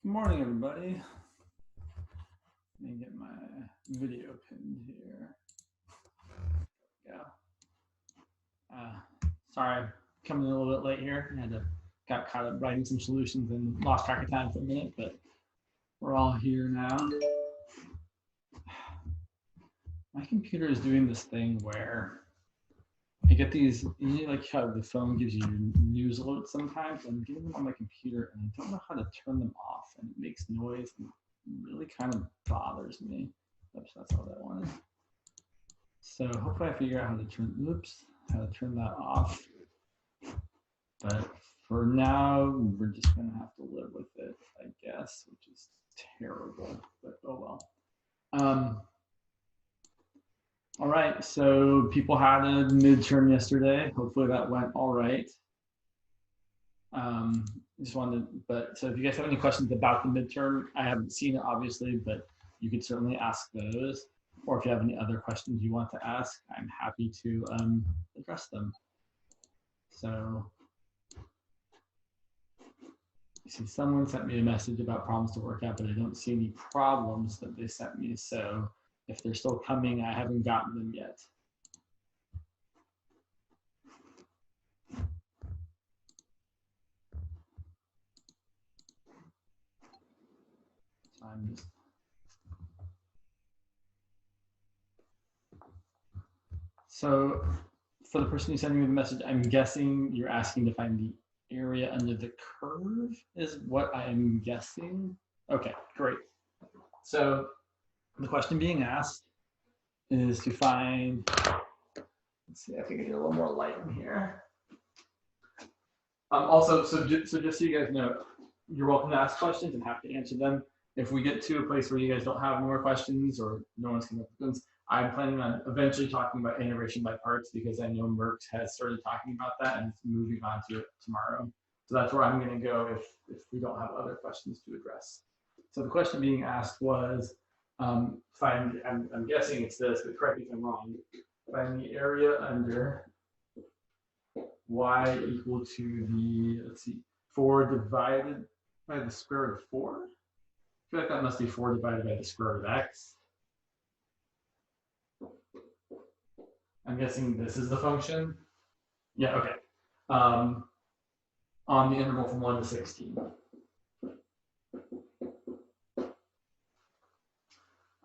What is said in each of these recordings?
Good morning, everybody. Let me get my video pinned here. Yeah. Sorry, coming in a little bit late here. Got caught up writing some solutions and lost track of time for a minute, but we're all here now. My computer is doing this thing where I get these, you know, like how the phone gives you news alerts sometimes. I'm getting them on my computer and I don't know how to turn them off, and it makes noise and it really kind of bothers me. Oops, that's all that wanted. So hopefully I figure out how to turn that off. But for now, we're just gonna have to live with it, I guess, which is terrible, but oh well. All right, so people had a midterm yesterday. Hopefully that went all right. Just wanted, so if you guys have any questions about the midterm, I haven't seen it obviously, but you could certainly ask those. Or if you have any other questions you want to ask, I'm happy to address them. So, you see, someone sent me a message about problems to work out, but I don't see any problems that they sent me. So if they're still coming, I haven't gotten them yet. So I'm just. So for the person who sent me the message, I'm guessing you're asking to find the area under the curve is what I am guessing. Okay, great. So the question being asked is to find, let's see, I think I get a little more light in here. Also, so just so you guys know, you're welcome to ask questions and have to answer them. If we get to a place where you guys don't have more questions or no one's coming up with them, I'm planning on eventually talking about integration by parts because I know Merckx has started talking about that and it's moving on to it tomorrow. So that's where I'm going to go if we don't have other questions to address. So the question being asked was, I'm guessing it's this, but correct me if I'm wrong, find the area under y equal to the, let's see, 4 divided by the square root of 4. I feel like that must be 4 divided by the square root of x. I'm guessing this is the function. Yeah, okay. On the interval from 1 to 16.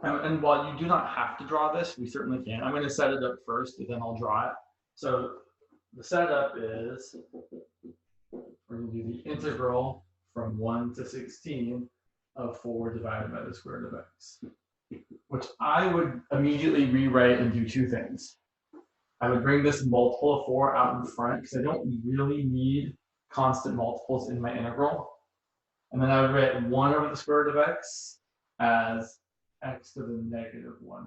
And while you do not have to draw this, we certainly can. I'm going to set it up first, and then I'll draw it. So the setup is we're going to do the integral from 1 to 16 of 4 divided by the square root of x, which I would immediately rewrite and do two things. I would bring this multiple of 4 out in front because I don't really need constant multiples in my integral. And then I would write 1 over the square root of x as x to the negative 1/2.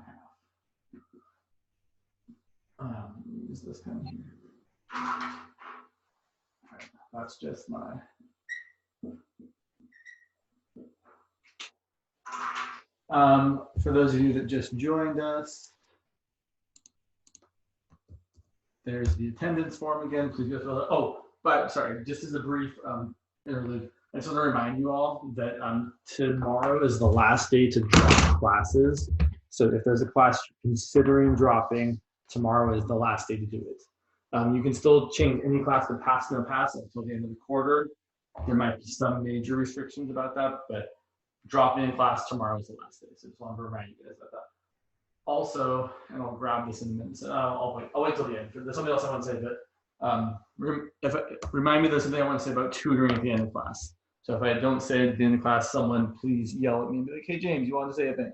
Use this pen here. Right, that's just my. For those of you that just joined us, there's the attendance form again. Please go fill it. Oh, but sorry, just as a brief interlude, I just want to remind you all that tomorrow is the last day to drop classes. So if there's a class you're considering dropping, tomorrow is the last day to do it. You can still change any class to pass no pass until the end of the quarter. There might be some major restrictions about that, but dropping in class tomorrow is the last day. So just wanted to remind you guys about that. Also, and I'll grab this in a minute. So I'll wait till the end. There's something else I want to say, but remind me there's something I want to say about tutoring at the end of class. So if I don't say it at the end of class, someone please yell at me and be like, hey, James, you want to say a thing?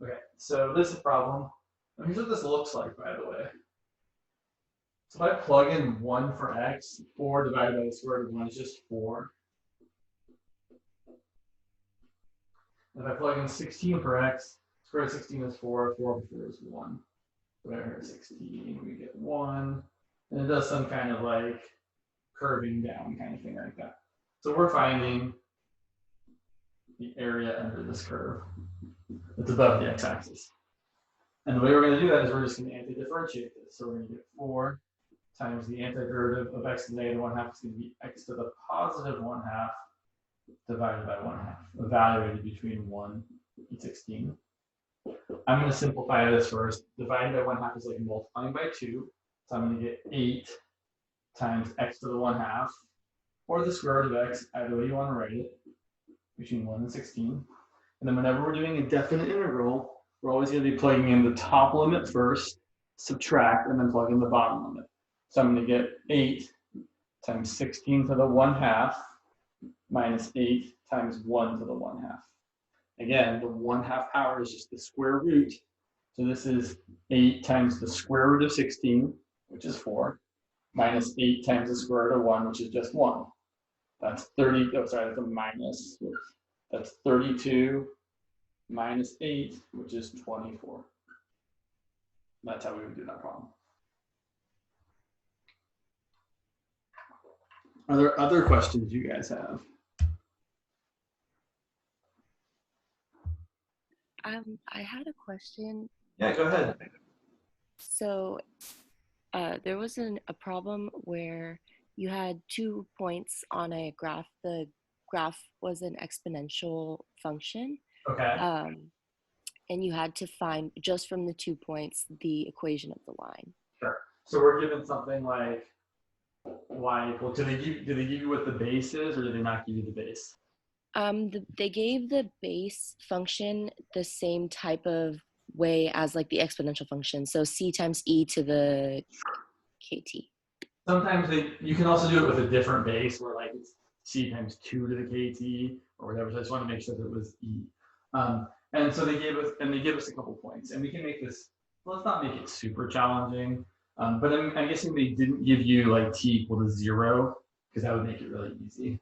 Okay, so this is a problem. And here's what this looks like, by the way. So if I plug in 1 for x, 4 divided by the square root of 1 is just 4. And if I plug in 16 for x, square root of 16 is 4, 4 over 4 is 1. So right here, 16, we get 1. And it does some kind of like curving down kind of thing like that. So we're finding the area under this curve that's above the x-axis. And the way we're going to do that is we're just going to anti-differentiate this. So we're going to get 4 times the antiderivative of x to the negative 1/2 is going to be x to the positive 1/2 divided by 1/2, evaluated between 1 and 16. I'm going to simplify this first. Divided by 1/2 is like multiplying by 2. So I'm going to get 8 times x to the 1/2, or the square root of x, either way you want to write it, between 1 and 16. And then whenever we're doing a definite integral, we're always going to be plugging in the top limit first, subtract, and then plug in the bottom limit. So I'm going to get 8 times 16 to the 1/2 minus 8 times 1 to the 1/2. Again, the 1/2 power is just the square root. So this is 8 times the square root of 16, which is 4, minus 8 times the square root of 1, which is just 1. That's 30, oh, sorry, that's a minus. That's 32 minus 8, which is 24. That's how we would do that problem. Are there other questions you guys have? I had a question. Yeah, go ahead. So there was a problem where you had 2 points on a graph. The graph was an exponential function. Okay. And you had to find, just from the 2 points, the equation of the line. Sure. So we're given something like y equal, do they give you what the base is, or do they not give you the base? They gave the base function the same type of way as like the exponential function. So c times e to the kt. Sometimes you can also do it with a different base, where like it's c times 2 to the kt or whatever. So I just want to make sure that it was e. And so they gave us a couple points, and we can make this. Let's not make it super challenging. But I'm guessing they didn't give you like t equal to 0, because that would make it really easy.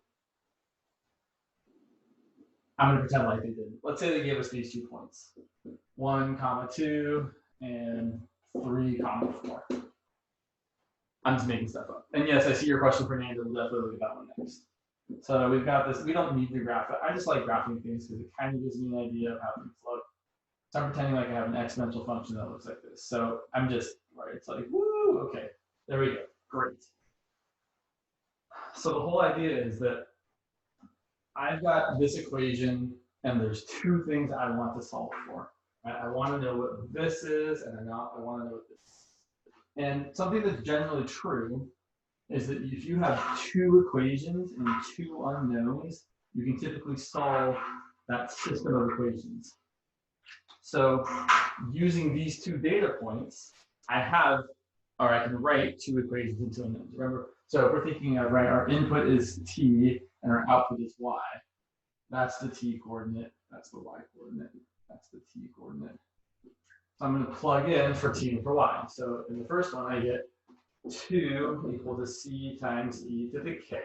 I'm going to pretend like they didn't. Let's say they gave us these 2 points, 1, 2, and 3, 4. I'm just making stuff up. And yes, I see your question, Fernando. We'll definitely look at that one next. So we've got this. We don't need to graph it. I just like graphing things because it kind of gives me an idea of how things look. So I'm pretending like I have an exponential function that looks like this. So I'm just, right, it's like, woo, okay, there we go, great. So the whole idea is that I've got this equation, and there's 2 things I want to solve for. Right? I want to know what this is, and I want to know what this is. And something that's generally true is that if you have 2 equations and 2 unknowns, you can typically solve that system of equations. So using these 2 data points, I can write 2 equations and 2 unknowns. Remember, so if we're thinking of, right, our input is t and our output is y. That's the t coordinate, that's the y coordinate, that's the t coordinate. So I'm going to plug in for t and for y. So in the first one, I get 2 equal to c times e to the k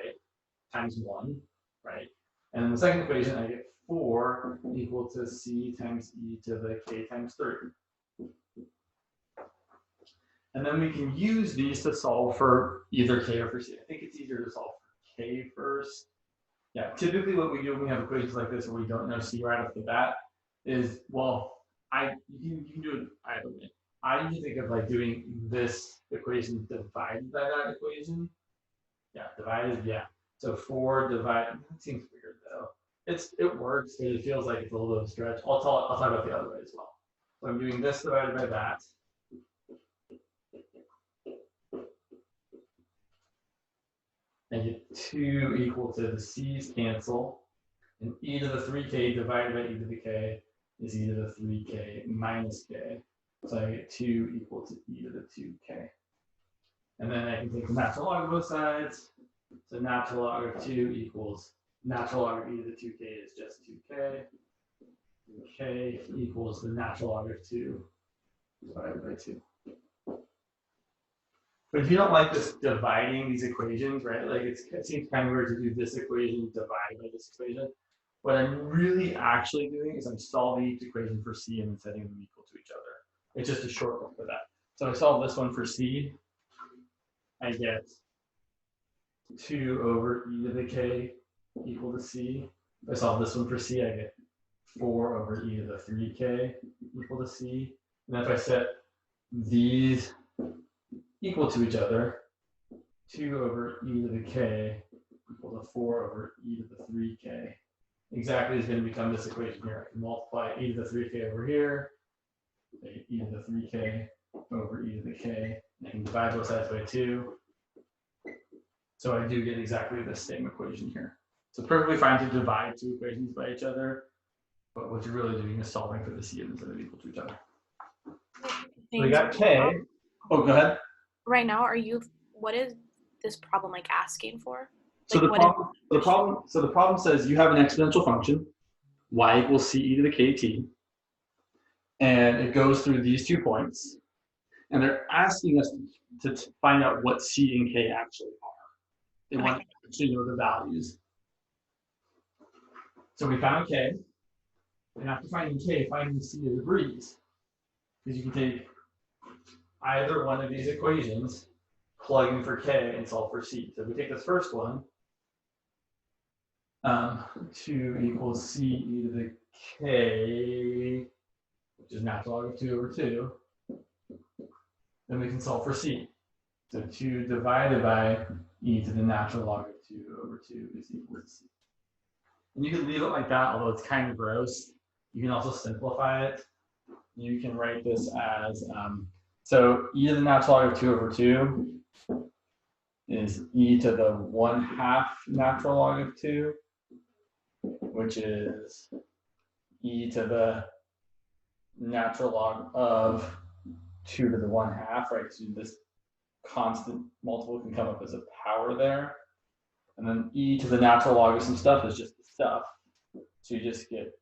times 1, right? And in the second equation, I get 4 equal to c times e to the k times 3. And then we can use these to solve for either k or for c. I think it's easier to solve for k first. Yeah, typically what we do when we have equations like this where we don't know c right off the bat is, well, you can do it either way. I usually think of like doing this equation divided by that equation. Yeah, divided, yeah. So 4 divided, that seems weird though. It works, but it feels like it's a little bit of a stretch. I'll talk about the other way as well. So I'm doing this divided by that. I get 2 equal to the c's cancel, and e to the 3k divided by e to the k is e to the 3k minus k. So I get 2 equal to e to the 2k. And then I can take the natural log of both sides. So natural log of 2 equals natural log of e to the 2k is just 2k. K equals the natural log of 2 divided by 2. But if you don't like this dividing these equations, right? Like it seems kind of weird to do this equation divided by this equation. What I'm really actually doing is I'm solving each equation for c and then setting them equal to each other. It's just a shortcut for that. So I solve this one for c. I get 2 over e to the k equal to c. If I solve this one for c, I get 4 over e to the 3k equal to c. And if I set these equal to each other, 2 over e to the k equal equal to 4 over e to the 3k. Exactly is going to become this equation here. I can multiply e to the 3k over here, e to the 3k over e to the k. And I can divide both sides by 2. So I do get exactly the same equation here. So it's perfectly fine to divide two equations by each other, but what you're really doing is solving for the CNs that are equal to each other. So we got k. Oh, go ahead. Right now, what is this problem like asking for? So the problem says you have an exponential function, y equals c e to the kt, and it goes through these 2 points, and they're asking us to find out what c and k actually are. They want to actually know the values. So we found k, and after finding k, finding c is a breeze, because you can take either one of these equations, plug in for k, and solve for c. So if we take this first one, 2 equals c e to the k, which is natural log of 2 over 2, then we can solve for c. So 2 divided by e to the natural log of 2 over 2 is equal to c. And you can leave it like that, although it's kind of gross. You can also simplify it. You can write this as, so e to the natural log of 2 over 2 is e to the 1/2 natural log of 2, which is e to the natural log of 2 to the 1/2, right? So this constant multiple can come up as a power there. And then e to the natural log of some stuff is just the stuff. So you just get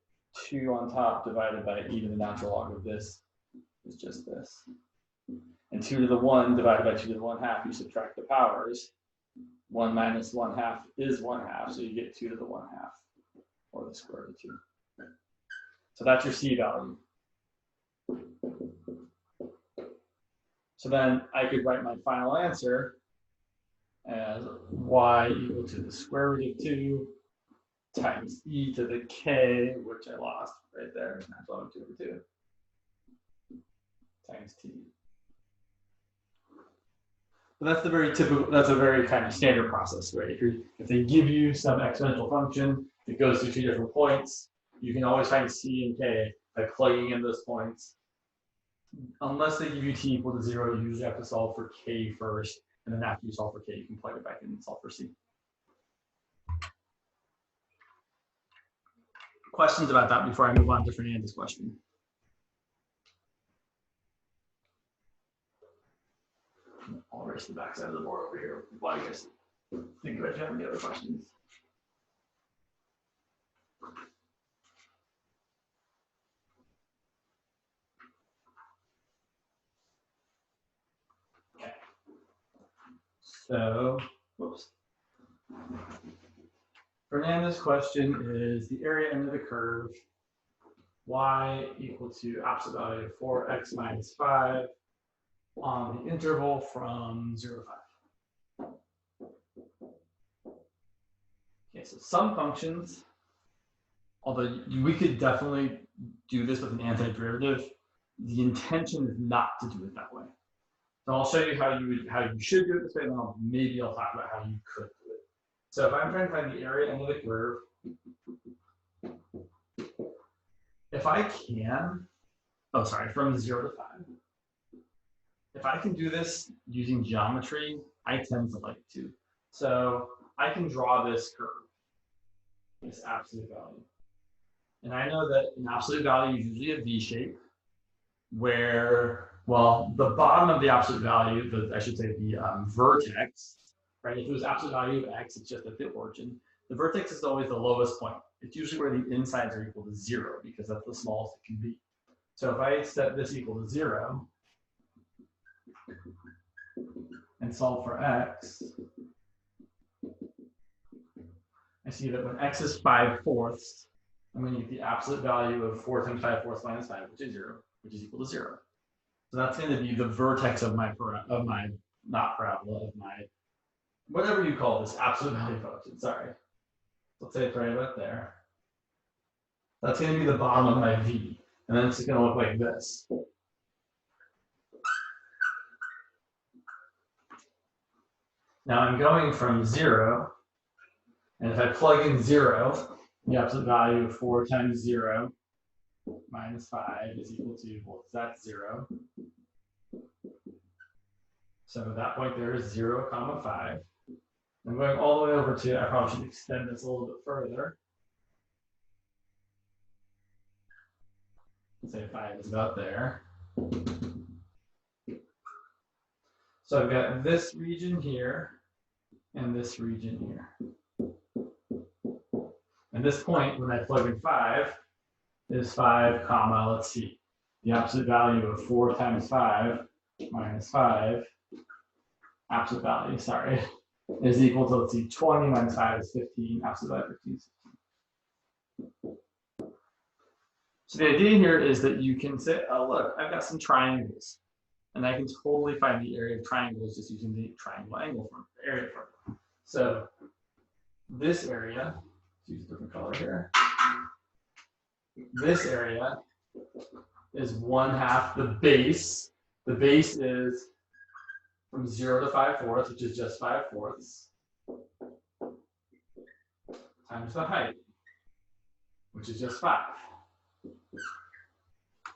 2 on top divided by e to the natural log of this is just this. And 2 to the 1 divided by 2 to the 1/2, you subtract the powers. 1 minus 1/2 is 1/2, so you get 2 to the 1/2, or the square root of 2. So that's your c value. So then I could write my final answer as y equal to the square root of 2 times e to the k, which I lost right there, natural log of 2 over 2, times t. So that's the very typical, that's a very kind of standard process, right? If they give you some exponential function that goes through 2 different points, you can always find c and k by plugging in those points. Unless they give you t equal to 0, you usually have to solve for k first, and then after you solve for k, you can plug it back in and solve for c. Questions about that before I move on to Fernanda's question? I'll erase the back side of the board over here while you guys think about if you have any other questions. Okay. So, whoops. Fernanda's question is the area under the curve, y equal to absolute value of 4x minus 5 on the interval from 0 to 5. Okay, so some functions, although we could definitely do this with an antiderivative, the intention is not to do it that way. So I'll show you how you should do it this way, and then maybe I'll talk about how you could do it. So if I'm trying to find the area under the curve, if I can, from 0 to 5. If I can do this using geometry, I tend to like to. So I can draw this curve, this absolute value. And I know that an absolute value is usually a V shape where, well, the bottom of the absolute value, I should say the vertex, right? If it was absolute value of x, it's just at the origin. The vertex is always the lowest point. It's usually where the insides are equal to 0 because that's the smallest it can be. So if I set this equal to 0 and solve for x, I see that when x is 5/4, I'm going to get the absolute value of 4 times 5/4 minus 5, which is 0, which is equal to 0. So that's going to be the vertex of my not parabola, of my, whatever you call this, absolute value function. Sorry. Let's say it's right about there. That's going to be the bottom of my V. And then it's going to look like this. Now I'm going from 0 And if I plug in 0, the absolute value of 4 times 0 minus 5 is equal to, well, that's 0. So at that point there is 0, comma 5. I'm going all the way over to, I probably should extend this a little bit further. Let's say 5 is about there. So I've got this region here and this region here. And this point, when I plug in 5, is 5, comma, let's see, the absolute value of 4 times 5 minus 5, absolute value, sorry, is equal to, let's see, 20 minus 5 is 15, absolute value 15 is 15. So the idea here is that you can say, oh, look, I've got some triangles. And I can totally find the area of triangles just using the triangle angle formula, area formula. So this area, let's use a different color here. This area is 1/2 the base. The base is from 0 to 5/4, which is just 5/4, times the height, which is just 5.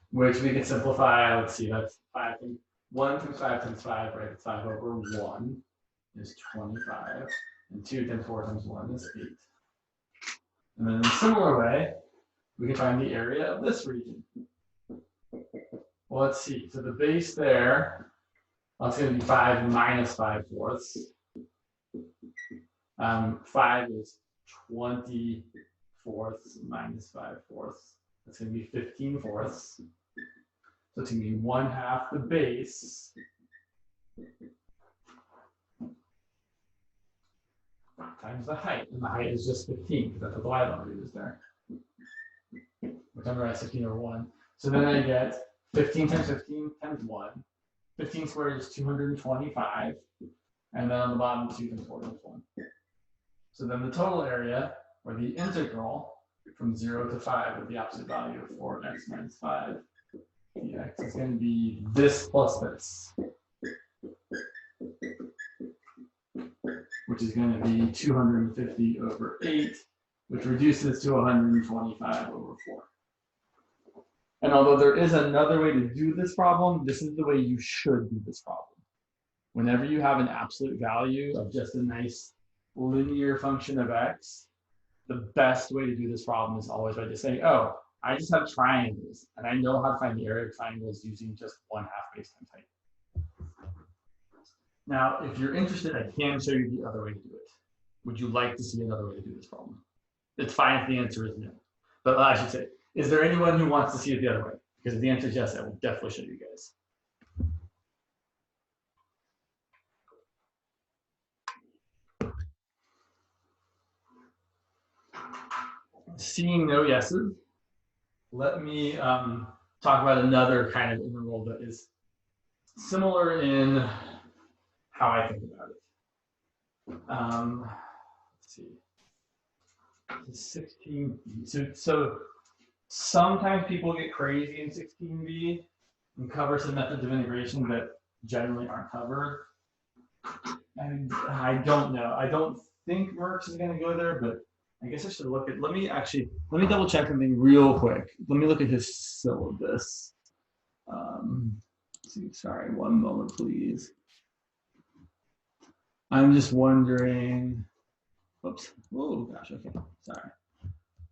Which we can simplify. Let's see, that's 5 and 1 times 5 times 5, right? It's 5 over 1 is 25, and 2 times 4 times 1 is 8. And then in a similar way, we can find the area of this region. Well, let's see. So the base there, well, it's going to be 5 minus 5/4. 5 is 20/4 minus 5/4. That's going to be 15/4. So it's going to be 1/2 the base times the height. And the height is just 15 because that's what the y value is there. Which I'm going to 15 over 1. So then I get 15 times 15 times 1. 15 squared is 225. And then on the bottom, 2 times 4 times 1. So then the total area, or the integral, from 0 to 5 with the absolute value of 4x minus 5 dx is going to be this plus this, which is going to be 250 over 8, which reduces to 125 over 4. And although there is another way to do this problem, this is the way you should do this problem. Whenever you have an absolute value of just a nice linear function of x, the best way to do this problem is always by just saying, oh, I just have triangles, and I know how to find the area of triangles using just 1/2 base times height. Now, if you're interested, I can show you the other way to do it. Would you like to see another way to do this problem? It's fine if the answer is no. But I should say, is there anyone who wants to see it the other way? Because if the answer is yes, I will definitely show you guys. Seeing no yeses, let me talk about another kind of integral that is similar in how I think about it. Let's see. 16b. So sometimes people get crazy in 16b and cover some methods of integration that generally aren't covered. And I don't know. I don't think Merckx is going to go there, but I guess I should look at, let me double check something real quick. Let me look at his syllabus. Sorry, one moment, please. I'm just wondering, oops, oh gosh, okay, sorry.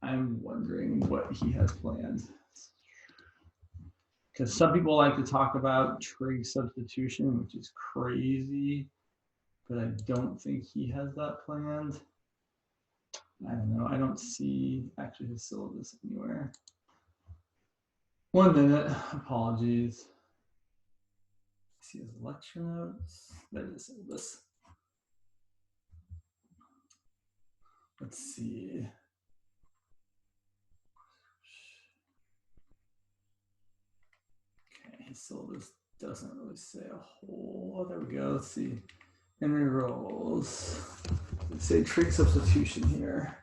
I'm wondering what he has planned. Because some people like to talk about trig substitution, which is crazy, but I don't think he has that planned. I don't know. I don't see actually his syllabus anywhere. 1 minute. Apologies. See his lecture notes. There's the syllabus. Let's see. Okay, his syllabus doesn't really say a whole. Oh, there we go. Let's see. Integrals. Let's say trig substitution here.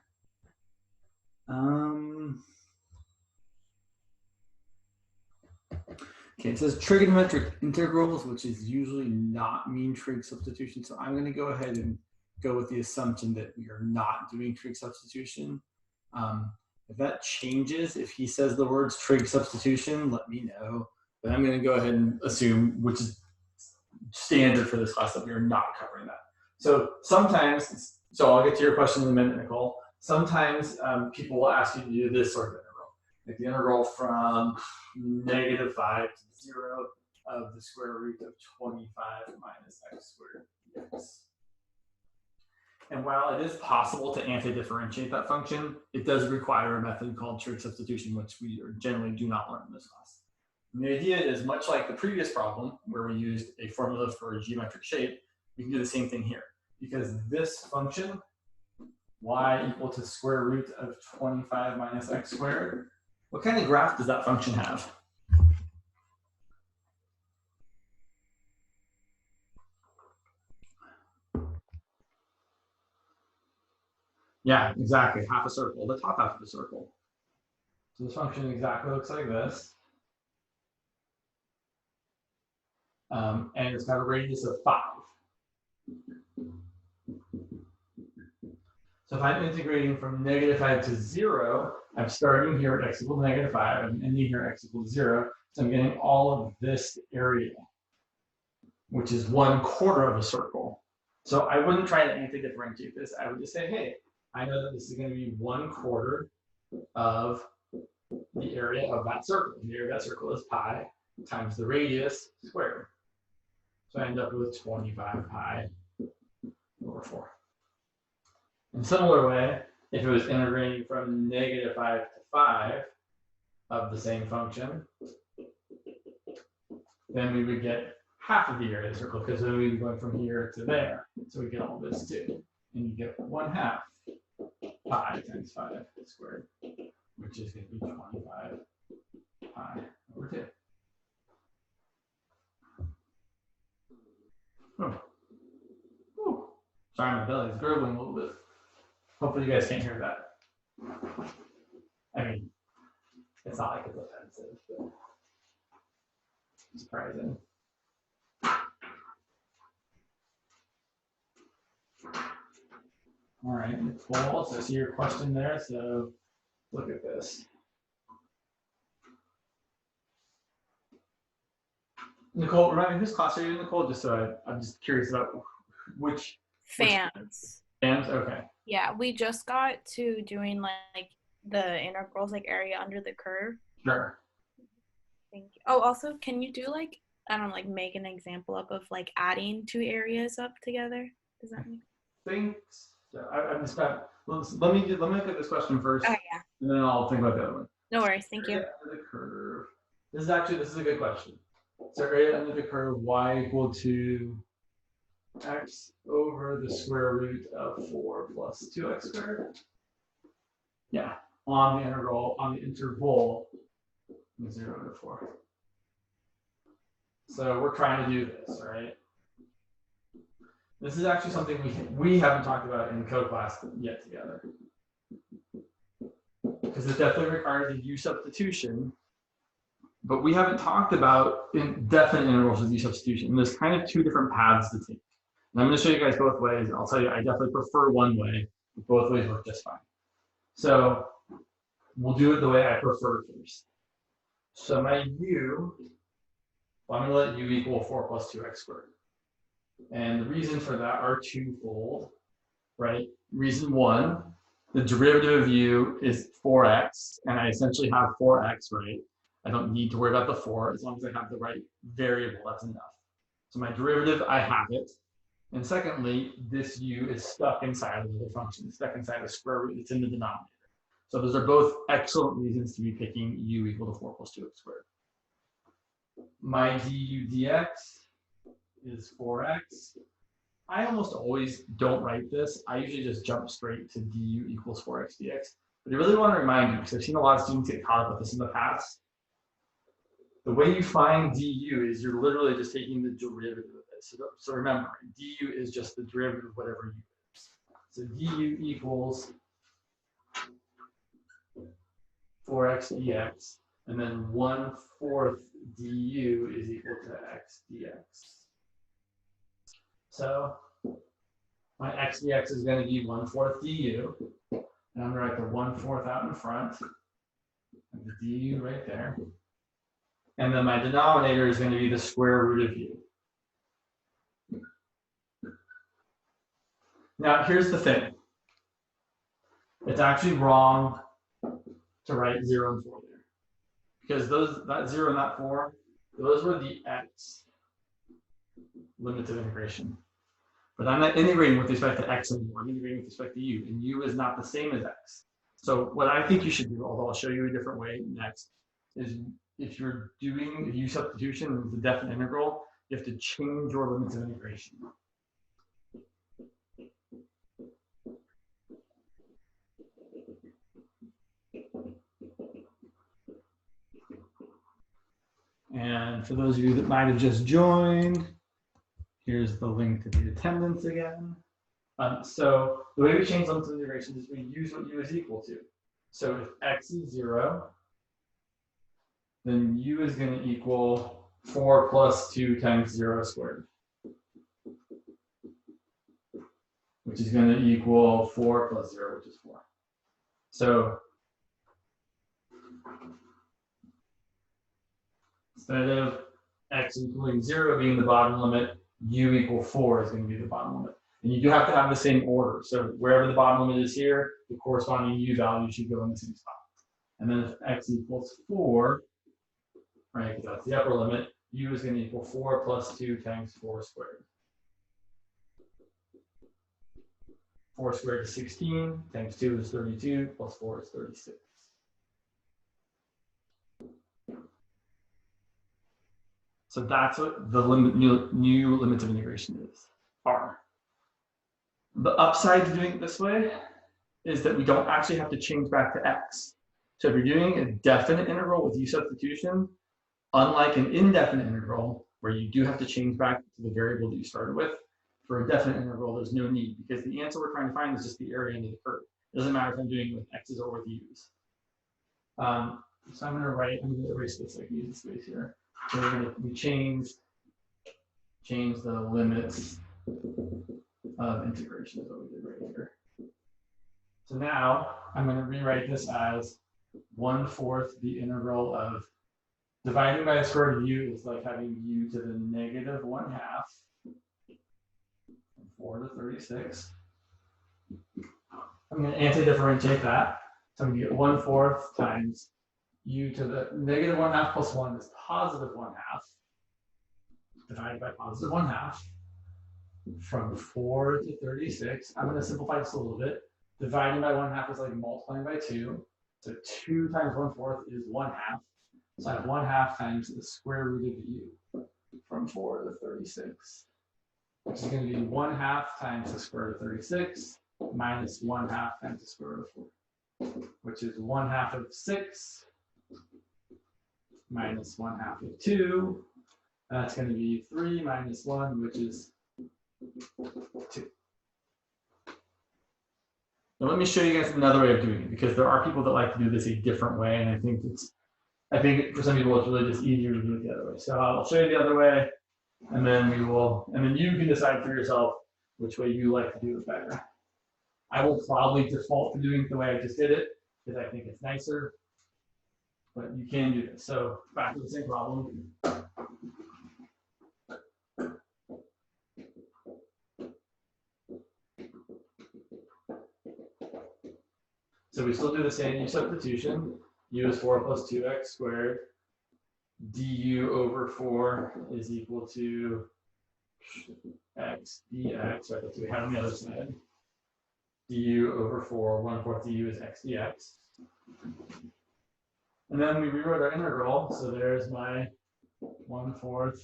Okay, it says trigonometric integrals, which is usually not mean trig substitution. So I'm going to go ahead and go with the assumption that we are not doing trig substitution. If that changes, if he says the words trig substitution, let me know. But I'm going to go ahead and assume, which is standard for this class, that we are not covering that. So sometimes, so I'll get to your question in a minute, Nicole. Sometimes people will ask you to do this sort of integral, like the integral from -5 to 0 of the square root of 25 minus x squared dx. And while it is possible to anti-differentiate that function, it does require a method called trig substitution, which we generally do not learn in this class. And the idea is much like the previous problem where we used a formula for a geometric shape, we can do the same thing here. Because this function, y equal to square root of 25 minus x squared, what kind of graph does that function have? Yeah, exactly, half a circle, the top half of the circle. So this function exactly looks like this. And it's got a radius of 5. So if I'm integrating from -5 to 0, I'm starting here at x equals -5, I'm ending here at x equals 0. So I'm getting all of this area, which is 1/4 of a circle. So I wouldn't try to anti-differentiate this. I would just say, hey, I know that this is going to be 1/4 of the area of that circle. The area of that circle is pi times the radius squared. So I end up with 25 pi over 4. In a similar way, if it was integrating from -5 to 5 of the same function, then we would get half of the area of the circle, because then we'd be going from here to there. So we get all this too. And you get 1/2 pi times 5 squared, which is going to be 25 pi over 2. Oh. Ooh. Sorry, my belly's gurgling a little bit. Hopefully you guys can't hear that. I mean, it's not like it's offensive, but surprising. All right, Nicole, so I see your question there, so look at this. Nicole, remind me, whose class are you in, Nicole? Just so I'm just curious about which. Fans. Fans, okay. Yeah, we just got to doing like the integrals, like area under the curve. Sure. Thank you. Oh, also, can you do like, I don't know, like make an example up of like adding two areas up together? Does that make Thanks. So I'm just got. Let me look at this question first. Oh yeah. And then I'll think about the other one. No worries. Thank you. Area under the curve. This is a good question. So area under the curve, y equal to x over the square root of 4 plus 2x squared. Yeah, on the interval 0 to 4. So we're trying to do this, right? This is actually something we haven't talked about in code class yet together. Because it definitely requires a u substitution, but we haven't talked about definite integrals with u substitution. And there's kind of two different paths to take. And I'm going to show you guys both ways. I'll tell you, I definitely prefer one way, but both ways work just fine. So we'll do it the way I prefer first. So my u, well, I'm going to let u equal 4 plus 2x squared. And the reason for that are twofold, right? Reason one, the derivative of u is 4x, and I essentially have 4x, right? I don't need to worry about the 4. As long as I have the right variable, that's enough. So my derivative, I have it. And secondly, this u is stuck inside of the function, it's stuck inside the square root, it's in the denominator. So those are both excellent reasons to be picking u equal to 4 plus 2x squared. My du dx is 4x. I almost always don't write this. I usually just jump straight to du equals 4x dx. But I really want to remind you, because I've seen a lot of students get caught up with this in the past. The way you find du is you're literally just taking the derivative of this. So remember, du is just the derivative of whatever u is. So du equals 4x dx, and then 1/4 du is equal to x dx. So My x dx is going to be 1/4 du. And I'm going to write the 1/4 out in front. And the du right there. And then my denominator is going to be the square root of u. Now, here's the thing. It's actually wrong to write 0 and 4 there. Because that 0 and that 4, those were the x limits of integration. But I'm not integrating with respect to x anymore. I'm integrating with respect to u. And u is not the same as x. So what I think you should do, although I'll show you a different way next, is if you're doing u substitution with the definite integral, you have to change your limits of integration. And for those of you that might have just joined, here's the link to the attendance again. So the way we change limits of integration is we use what u is equal to. So if x is 0, then u is going to equal 4 plus 2 times 0 squared, which is going to equal 4 plus 0, which is 4. So instead of x equaling 0 being the bottom limit, u equal 4 is going to be the bottom limit. And you do have to have the same order. So wherever the bottom limit is here, the corresponding u value should go in the same spot. And then if x equals 4, right, because that's the upper limit, u is going to equal 4 plus 2 times 4 squared. 4 squared is 16, times 2 is 32, plus 4 is 36. So that's what the new limits of integration are. The upside to doing it this way is that we don't actually have to change back to x. So if you're doing a definite integral with u substitution, unlike an indefinite integral, where you do have to change back to the variable that you started with, for a definite integral, there's no need, because the answer we're trying to find is just the area under the curve. It doesn't matter if I'm doing it with x's or with u's. So I'm going to erase this, I can use the space here. So we change the limits of integration is what we did right here. So now I'm going to rewrite this as 1/4 the integral of dividing by the square root of u is like having u to the negative 1/2 from 4 to 36. I'm going to anti-differentiate that. So I'm going to get 1/4 times u to the negative 1/2 plus 1 is positive 1/2 divided by positive 1/2 from 4 to 36. I'm going to simplify this a little bit. Dividing by 1/2 is like multiplying by 2. So 2 times 1/4 is 1/2. So I have 1/2 times the square root of u from 4 to 36, which is going to be 1/2 times the square root of 36 minus 1/2 times the square root of 4, which is 1/2 of 6 minus 1/2 of 2. That's going to be 3 minus 1, which is 2. Now let me show you guys another way of doing it, because there are people that like to do this a different way, and I think for some people it's really just easier to do it the other way. So I'll show you the other way, and then you can decide for yourself which way you like to do it better. I will probably default to doing it the way I just did it, because I think it's nicer, but you can do this. So back to the same problem. So we still do the same u substitution. U is 4 plus 2x squared. Du over 4 is equal to x dx, right? That's what we have on the other side. Du over 4, 1/4 du is x dx. And then we rewrote our integral. So there's my 1/4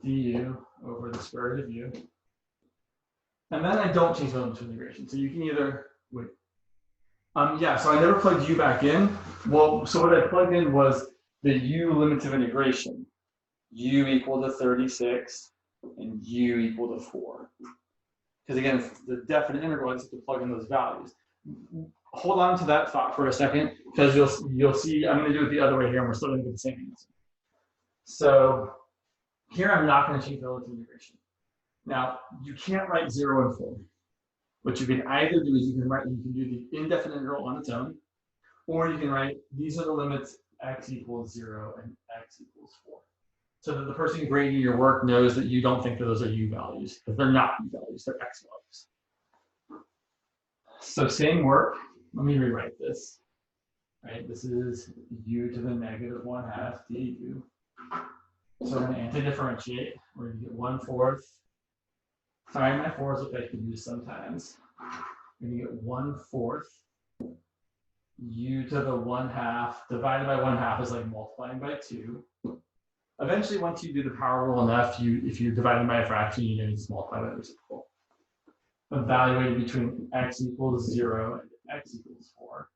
du over the square root of u. And then I don't change the limit of integration. So you can either, wait. Yeah, so I never plugged u back in. Well, so what I plugged in was the u limits of integration. U equal to 36 and u equal to 4. Because again, it's the definite integral, I just have to plug in those values. Hold on to that thought for a second, because you'll see I'm going to do it the other way here, and we're still going to get the same answer. So here I'm not going to change the limit of integration. Now, you can't write 0 and 4. What you can either do is you can do the indefinite integral on its own, or you can write, these are the limits x equals 0 and x equals 4. So that the person grading your work knows that you don't think that those are u values, because they're not u values, they're x values. So same work, let me rewrite this. Right, this is u to the negative 1/2 du. So we're going to anti-differentiate. We're going to get 1/4. Sorry, my 4s look like I can use sometimes. We're going to get 1/4 u to the 1/2 divided by 1/2 is like multiplying by 2. Eventually, once you do the power rule enough, if you're dividing by a fraction, you know you just multiply by the reciprocal. Evaluated between x equals 0 and x equals 4.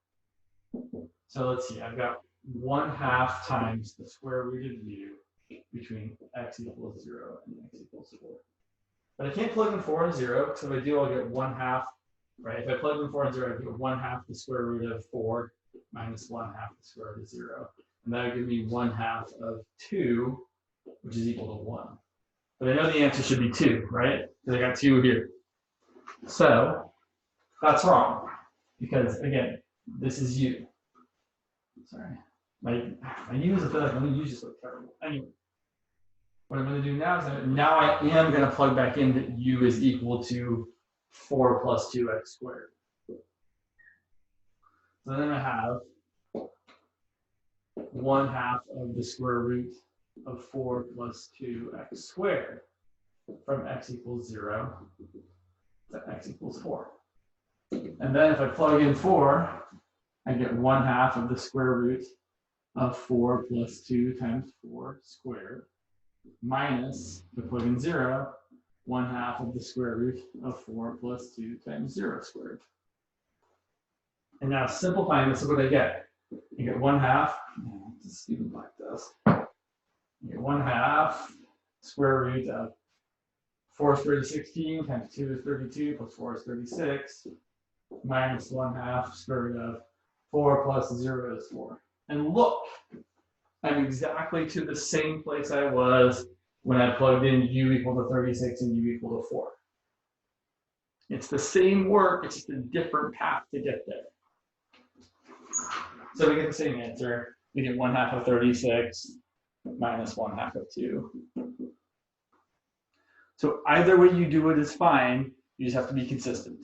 So let's see, I've got 1/2 times the square root of u between x equals 0 and x equals 4. But I can't plug in 4 and 0, because if I do, I'll get 1/2, right? If I plug in 4 and 0, I get 1/2 the square root of 4 minus 1/2 the square root of 0. And that would give me 1/2 of 2, which is equal to 1. But I know the answer should be 2, right? Because I got 2 here. So that's wrong, because again, this is u. Sorry, my u's I feel like my u's just look terrible. Anyway, what I'm going to do now is now I am going to plug back in that u is equal to 4 plus 2x squared. So then I have 1/2 of the square root of 4 plus 2x squared from x equals 0 to x equals 4. And then if I plug in 4, I get 1/2 of the square root of 4 plus 2 times 4 squared minus, if I plug in 0, 1/2 of the square root of 4 plus 2 times 0 squared. And now simplifying this, look what I get. You get 1/2, it's a stupid black dust. You get 1/2 square root of 4 squared is 16 times 2 is 32 plus 4 is 36 minus 1/2 square root of 4 plus 0 is 4. And look, I'm exactly to the same place I was when I plugged in u equal to 36 and u equal to 4. It's the same work, it's just a different path to get there. So we get the same answer. We get 1/2 of 36 minus 1/2 of 2. So either way you do it is fine, you just have to be consistent.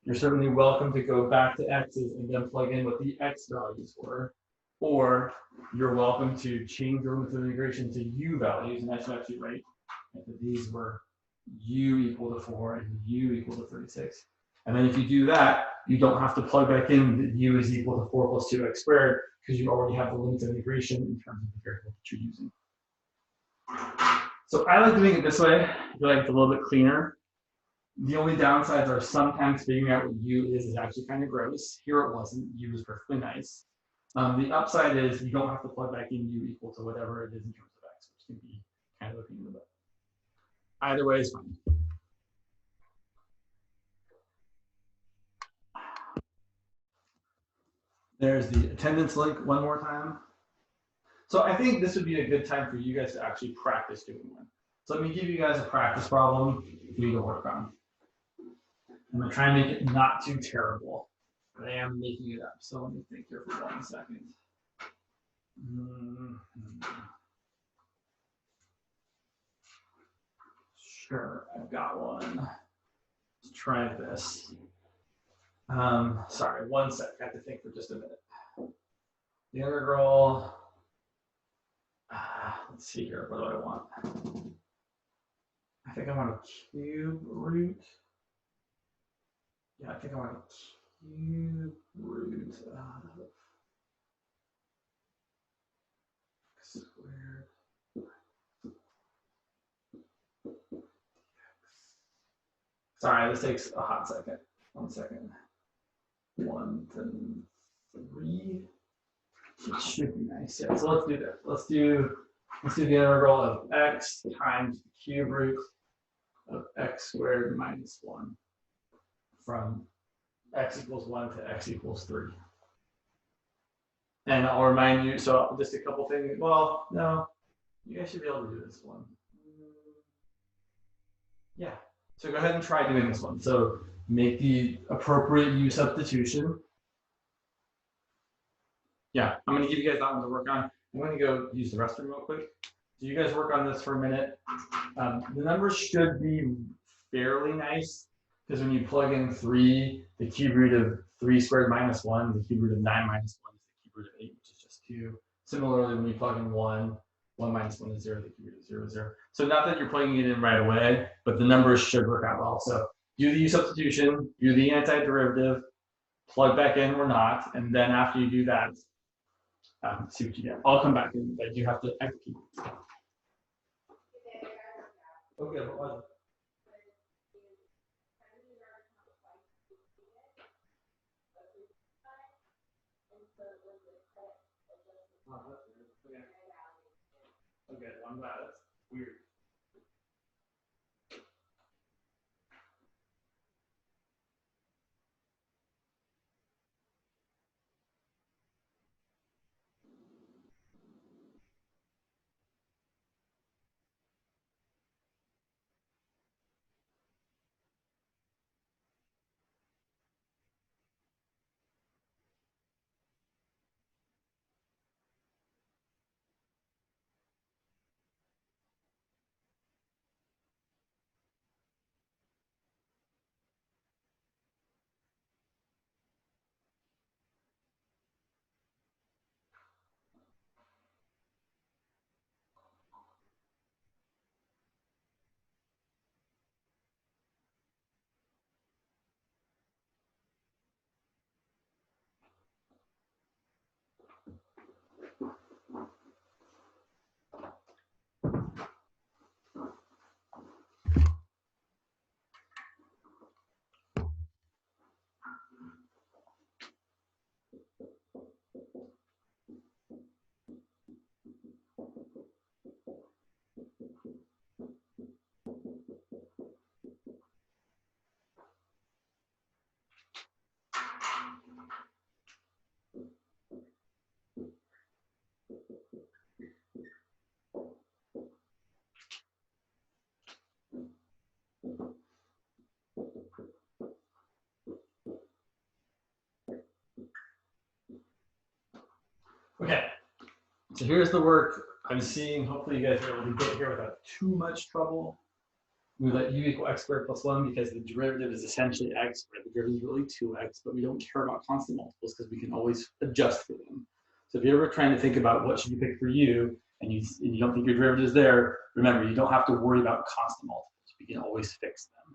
You're certainly welcome to go back to x's and then plug in what the x values were, or you're welcome to change your limits of integration to u values, and that's actually right. That these were u equal to 4 and u equal to 36. And then if you do that, you don't have to plug back in that u is equal to 4 plus 2x squared, because you already have the limits of integration in terms of the variable that you're using. So I like doing it this way. I feel like it's a little bit cleaner. The only downsides are sometimes figuring out what u is actually kind of gross. Here it wasn't. U is perfectly nice. The upside is you don't have to plug back in u equal to whatever it is in terms of x, which can be kind of a pain in the butt. Either way is fine. There's the attendance link one more time. So I think this would be a good time for you guys to actually practice doing one. So let me give you guys a practice problem for you to work on. I'm going to try and make it not too terrible, but I am making it up. So let me think here for 1 second. Sure, I've got one. Let's try this. Sorry, 1 sec. I have to think for just a minute. The integral. Let's see here. What do I want? I think I want a cube root. Yeah, I think I want a cube root of squared. Sorry, this takes a hot second. 1 second. 1 to 3. It should be nice. Yeah, so let's do that. Let's do the integral of x times the cube root of x squared minus 1 from x equals 1 to x equals 3. And I'll remind you, so just a couple things. Well, no, you guys should be able to do this one. Yeah. So go ahead and try doing this one. So make the appropriate U substitution. Yeah, I'm going to give you guys that one to work on. I'm going to go use the restroom real quick. So you guys work on this for a minute. The numbers should be fairly nice because when you plug in 3, the cube root of 3 squared minus 1, the cube root of 9 minus 1 is the cube root of 8, which is just 2. Similarly, when you plug in 1, 1 minus 1 is 0, the cube root of 0 is 0. So not that you're plugging it in right away, but the numbers should work out well. So do the U substitution, do the antiderivative, plug back in or not, and then after you do that, see what you get. I'll come back and I do have to execute. Okay, what was it? Oh, that's weird. Okay. Okay, I'm glad. That's weird. Okay, so here's the work I'm seeing. Hopefully you guys are able to get here without too much trouble. We let u equal x squared plus 1 because the derivative is essentially x, right? The derivative is really 2x, but we don't care about constant multiples because we can always adjust for them. So if you're ever trying to think about what should you pick for u, and you don't think your derivative is there, remember, you don't have to worry about constant multiples. We can always fix them.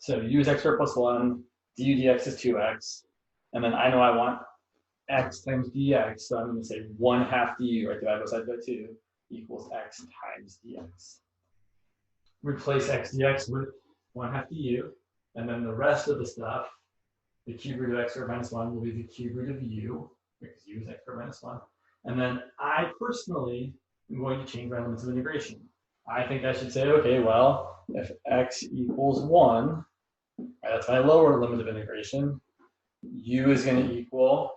So u is x squared plus 1, du dx is 2x, and then I know I want x times dx, so I'm going to say 1/2 du, right, divide both sides by 2, equals x times dx. Replace x dx with 1/2 du, and then the rest of the stuff, the cube root of x squared minus 1 will be the cube root of u, because u is x squared minus 1. And then I personally am going to change my limits of integration. I think I should say, okay, well, if x equals 1, right, that's my lower limit of integration, u is going to equal,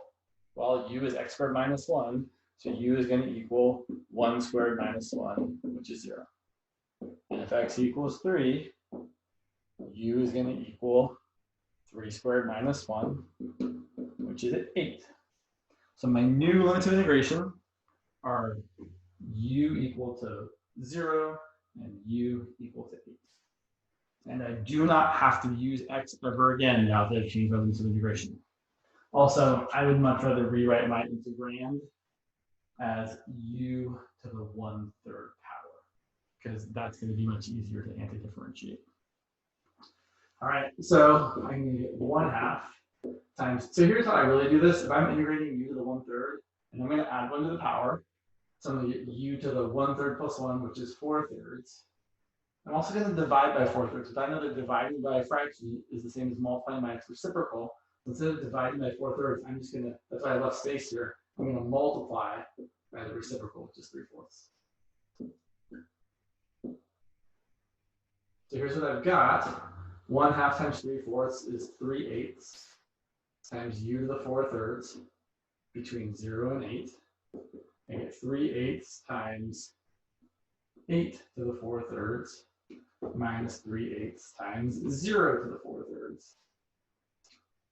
well, u is x squared minus 1, so u is going to equal 1 squared minus 1, which is 0. And if x equals 3, u is going to equal 3 squared minus 1, which is 8. So my new limits of integration are u equal to 0 and u equal to 8. And I do not have to use x ever again now that I've changed my limits of integration. Also, I would much rather rewrite my integrand as u to the 1/3 power, because that's going to be much easier to anti-differentiate. All right, so I'm going to get 1/2 times, so here's how I really do this. If I'm integrating u to the 1/3, and I'm going to add 1 to the power, so I'm going to get u to the 1/3 plus 1, which is 4/3. I'm also going to divide by 4/3, because I know that dividing by a fraction is the same as multiplying by its reciprocal. Instead of dividing by 4/3, I'm just going to, that's why I left space here, I'm going to multiply by the reciprocal, which is 3/4. So here's what I've got. 1/2 times 3/4 is 3/8 times u to the 4/3 between 0 and 8. I get 3/8 times 8 to the 4/3, minus 3/8 times 0 to the 4/3.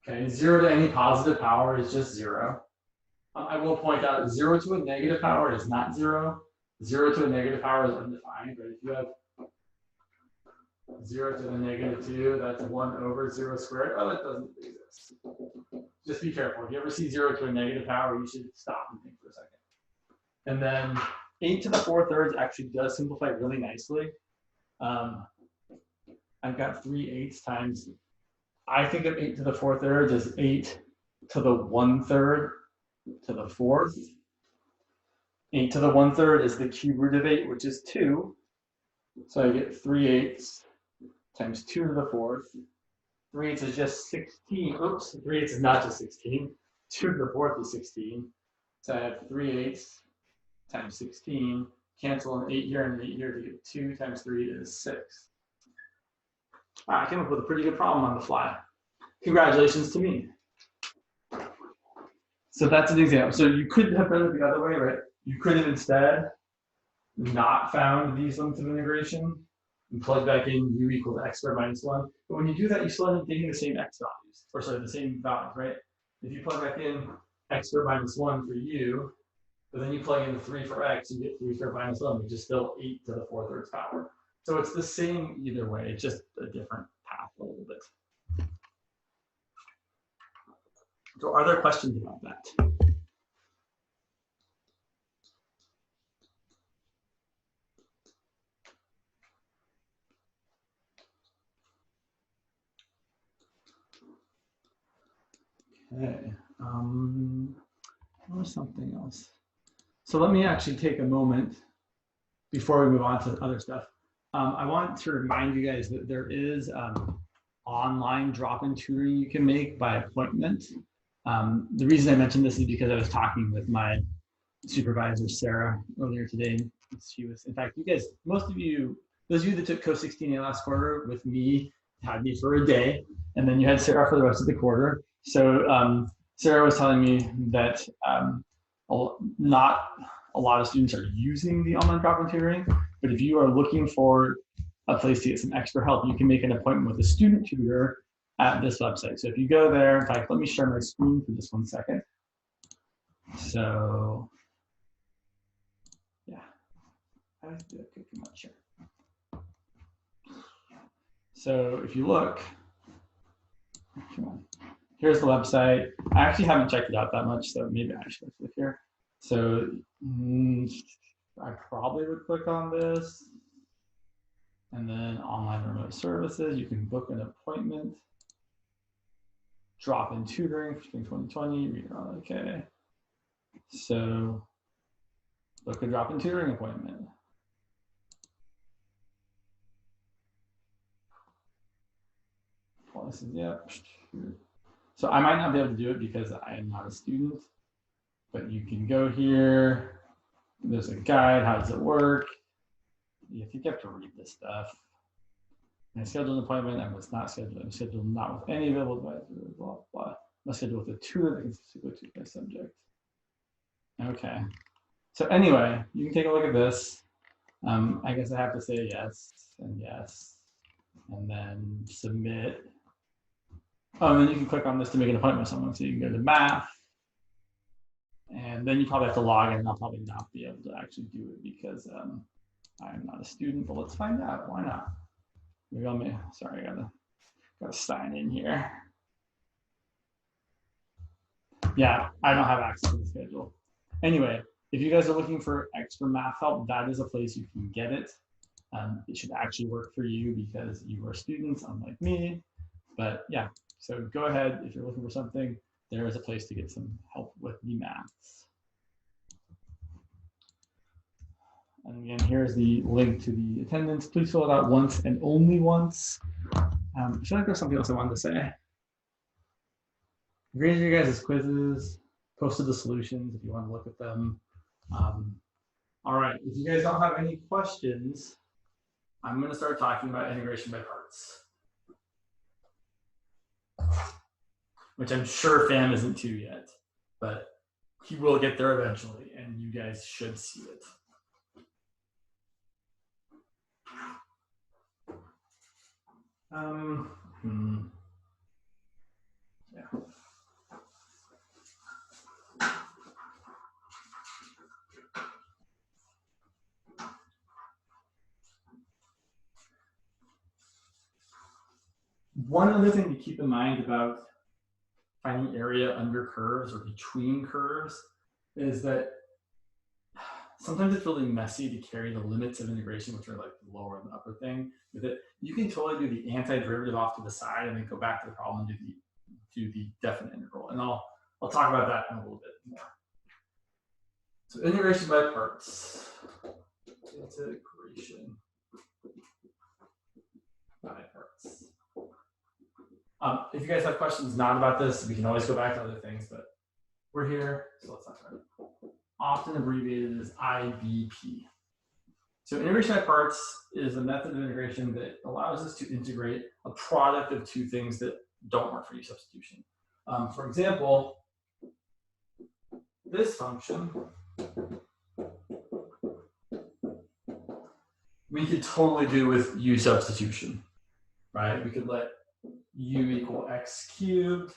Okay, 0 to any positive power is just 0. I will point out 0 to a negative power is not 0. 0 to a negative power is undefined, but if you have 0 to the negative 2, that's 1 over 0 squared. Oh, that doesn't exist. Just be careful. If you ever see 0 to a negative power, you should stop and think for a second. And then 8 to the 4/3 actually does simplify really nicely. I've got 3/8 times, I think of 8 to the 4/3 as 8 to the 1/3 to the 4th. 8 to the 1/3 is the cube root of 8, which is 2. So I get 3/8 times 2 to the 4th. 3/8 is just 16. Oops, 3/8 is not just 16. 2 to the 4th is 16. So I have 3/8 times 16. Cancel an 8 here and an 8 here to get 2 times 3 is 6. I came up with a pretty good problem on the fly. Congratulations to me. So that's an example. So you could have done it the other way, right? You could have instead not found these limits of integration and plug back in u equal to x squared minus 1. But when you do that, you still end up getting the same x values, or sorry, the same values, right? If you plug back in x squared minus 1 for u, but then you plug in the 3 for x, you get 3 squared minus 1, which is still 8 to the 4/3 power. So it's the same either way, it's just a different path a little bit. So are there questions about that? Okay, or something else. So let me actually take a moment before we move on to other stuff. I want to remind you guys that there is online drop-in tutoring you can make by appointment. The reason I mentioned this is because I was talking with my supervisor, Sarah, earlier today. She was, in fact, you guys, most of you, those of you that took Co-16A last quarter with me, had me for a day, and then you had Sarah for the rest of the quarter. So Sarah was telling me that not a lot of students are using the online drop-in tutoring, but if you are looking for a place to get some extra help, you can make an appointment with a student tutor at this website. So if you go there, in fact, let me share my screen for just 1 second. So yeah, I have to do it too much here. So if you look, come on, here's the website. I actually haven't checked it out that much, so maybe I should click here. So I probably would click on this, and then online remote services. You can book an appointment. Drop-in tutoring for spring 2020. Read on, okay. So book a drop-in tutoring appointment. Well, this is, yeah. So I might not be able to do it because I am not a student, but you can go here. There's a guide. How does it work? I think you have to read this stuff. I scheduled an appointment. I was not scheduled. I'm scheduled not with any available advisors, blah, blah. I'm scheduled with a tutor that can go to my subject. Okay. So anyway, you can take a look at this. I guess I have to say yes, and then submit. Oh, and then you can click on this to make an appointment with someone. So you can go to math, and then you probably have to log in, and I'll probably not be able to actually do it because I'm not a student, but let's find out. Why not? Maybe I'll sorry, I gotta sign in here. Yeah, I don't have access to the schedule. Anyway, if you guys are looking for extra math help, that is a place you can get it. It should actually work for you because you are students, unlike me. But yeah, so go ahead if you're looking for something. There is a place to get some help with the maths. And again, here's the link to the attendance. Please fill it out once and only once. I feel like there's something else I wanted to say. Graded your guys' quizzes, posted the solutions if you want to look at them. All right, if you guys don't have any questions, I'm going to start talking about integration by parts, which I'm sure FAM isn't to yet, but he will get there eventually, and you guys should see it. Yeah. One other thing to keep in mind about finding area under curves or between curves is that sometimes it's really messy to carry the limits of integration, which are like the lower and the upper thing. With it, you can totally do the antiderivative off to the side and then go back to the problem and do the definite integral. And I'll talk about that in a little bit more. So integration by parts. Integration by parts. If you guys have questions not about this, we can always go back to other things, but we're here, so let's talk about it. Often abbreviated as IBP. So integration by parts is a method of integration that allows us to integrate a product of two things that don't work for U substitution. For example, this function, we could totally do with U substitution, right? We could let U equal x cubed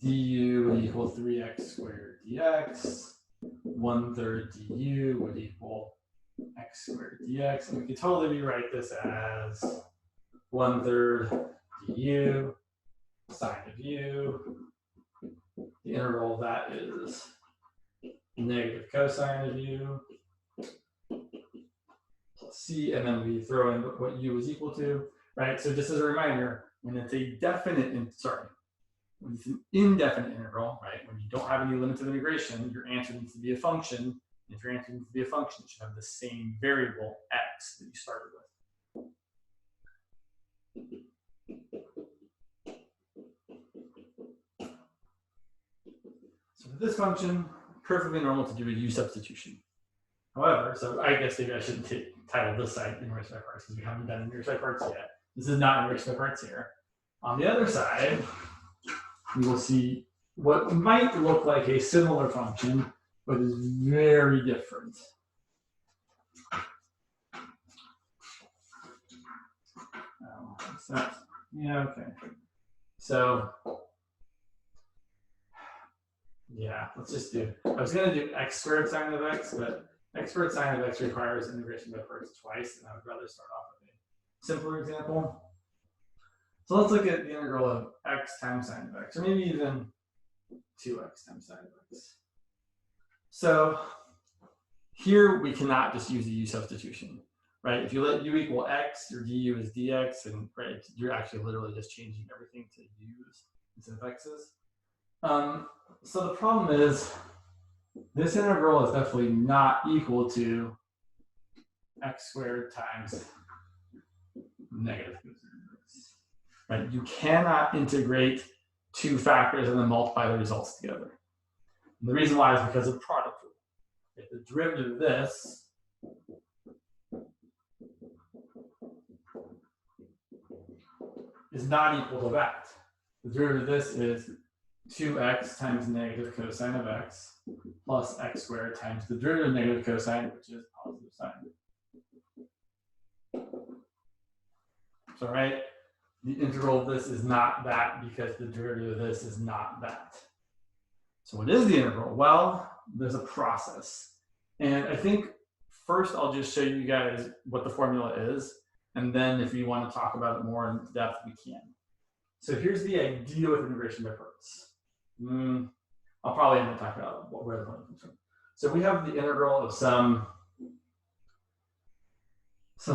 du would equal 3x squared dx, 1/3 du would equal x squared dx. And we could totally rewrite this as 1/3 du sine of u. The integral of that is negative cosine of u plus c, and then we throw in what u is equal to, right? So just as a reminder, when it's a definite, when it's an indefinite integral, right? When you don't have any limits of integration, your answer needs to be a function. If your answer needs to be a function, it should have the same variable x that you started with. So for this function, perfectly normal to do a U substitution. However, so I guess maybe I shouldn't title this side integration by parts because we haven't done integration by parts yet. This is not integration by parts here. On the other side, we will see what might look like a similar function, but is very different. Yeah, okay. So, yeah, let's just do, I was going to do x squared sine of x, but x squared sine of x requires integration by parts twice, and I would rather start off with a simpler example. So let's look at the integral of x times sine of x, or maybe even 2x times sine of x. So here we cannot just use the U substitution, right? If you let u equal x, your du is dx, and right, you're actually literally just changing everything to u's instead of x's. So the problem is this integral is definitely not equal to x squared times negative cosine of x. Right? You cannot integrate two factors and then multiply the results together. And the reason why is because of product rule. If the derivative of this is not equal to that, the derivative of this is 2x times negative cosine of x plus x squared times the derivative of negative cosine, which is positive sine. So, right? The integral of this is not that because the derivative of this is not that. So what is the integral? Well, there's a process. And I think first I'll just show you guys what the formula is. And then if you want to talk about it more in depth, we can. So here's the idea with integration by parts. I'll probably end up talking about where the point comes from. So we have the integral of some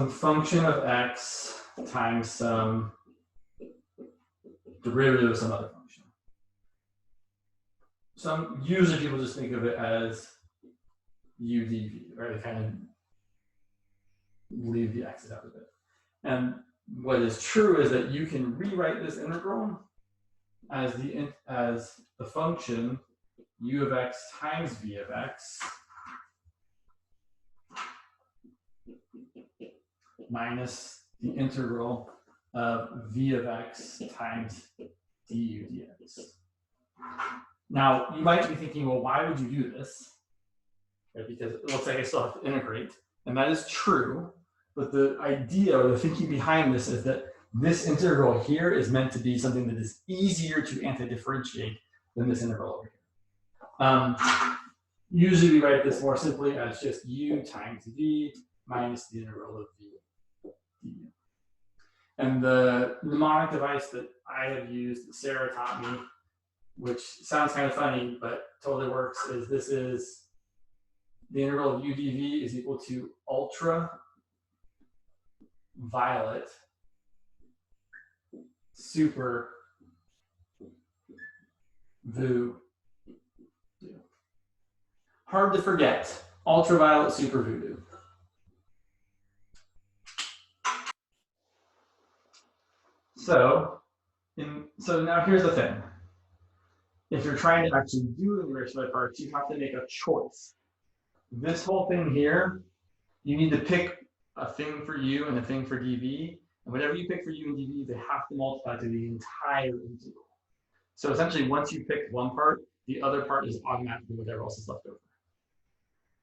function of x times some derivative of some other function. Usually people just think of it as u dv, right? They kind of leave the x's out of it. And what is true is that you can rewrite this integral as the function u of x times v of x minus the integral of v of x times du dx. Now, you might be thinking, well, why would you do this? Right? Because it looks like I still have to integrate. And that is true, but the idea or the thinking behind this is that this integral here is meant to be something that is easier to anti-differentiate than this integral over here. Usually we write this more simply as just u times v minus the integral of v du. And the mnemonic device that I have used, that Sarah taught me, which sounds kind of funny, but totally works, is this is the integral of u dv is equal to ultraviolet super voodoo. Hard to forget, ultraviolet super voodoo. So now here's the thing. If you're trying to actually do integration by parts, you have to make a choice. This whole thing here, you need to pick a thing for u and a thing for dv. And whatever you pick for u and dv, they have to multiply to the entire integral. So essentially, once you pick one part, the other part is automatically whatever else is left over.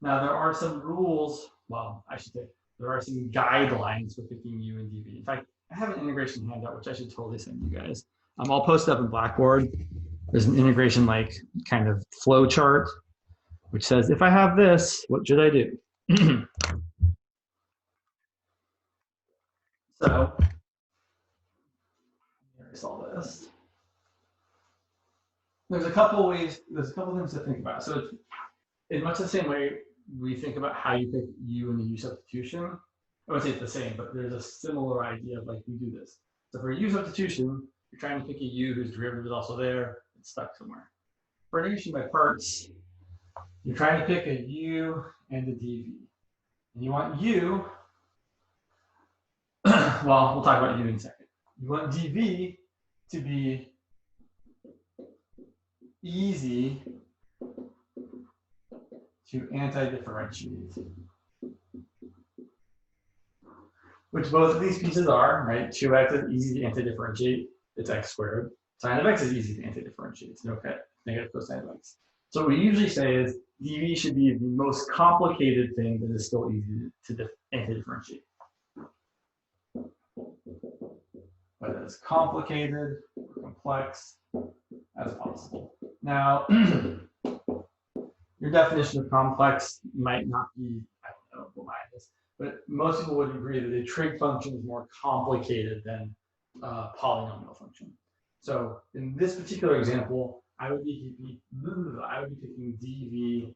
Now, there are some rules. Well, I should say there are some guidelines for picking u and dv. In fact, I have an integration handout, which I should totally send you guys. I'll post it up in Blackboard. There's an integration like kind of flow chart, which says, if I have this, what should I do? So, here's all this. There's a couple ways, there's a couple things to think about. So it's in much the same way we think about how you pick u in the u substitution. I wouldn't say it's the same, but there's a similar idea of like we do this. So for u substitution, you're trying to pick a u whose derivative is also there. It's stuck somewhere. For integration by parts, you're trying to pick a u and a dv. And you want u, well, we'll talk about u in a second. You want dv to be easy to anti-differentiate. Which both of these pieces are, right? 2x is easy to anti-differentiate. It's x squared. Sine of x is easy to anti-differentiate. It's no negative cosine of x. So what we usually say is dv should be the most complicated thing that is still easy to anti-differentiate. Whether it's complicated or complex as possible. Now, your definition of complex might not be, I don't know what mine is, but most people would agree that a trig function is more complicated than a polynomial function. So in this particular example, I would be picking dv,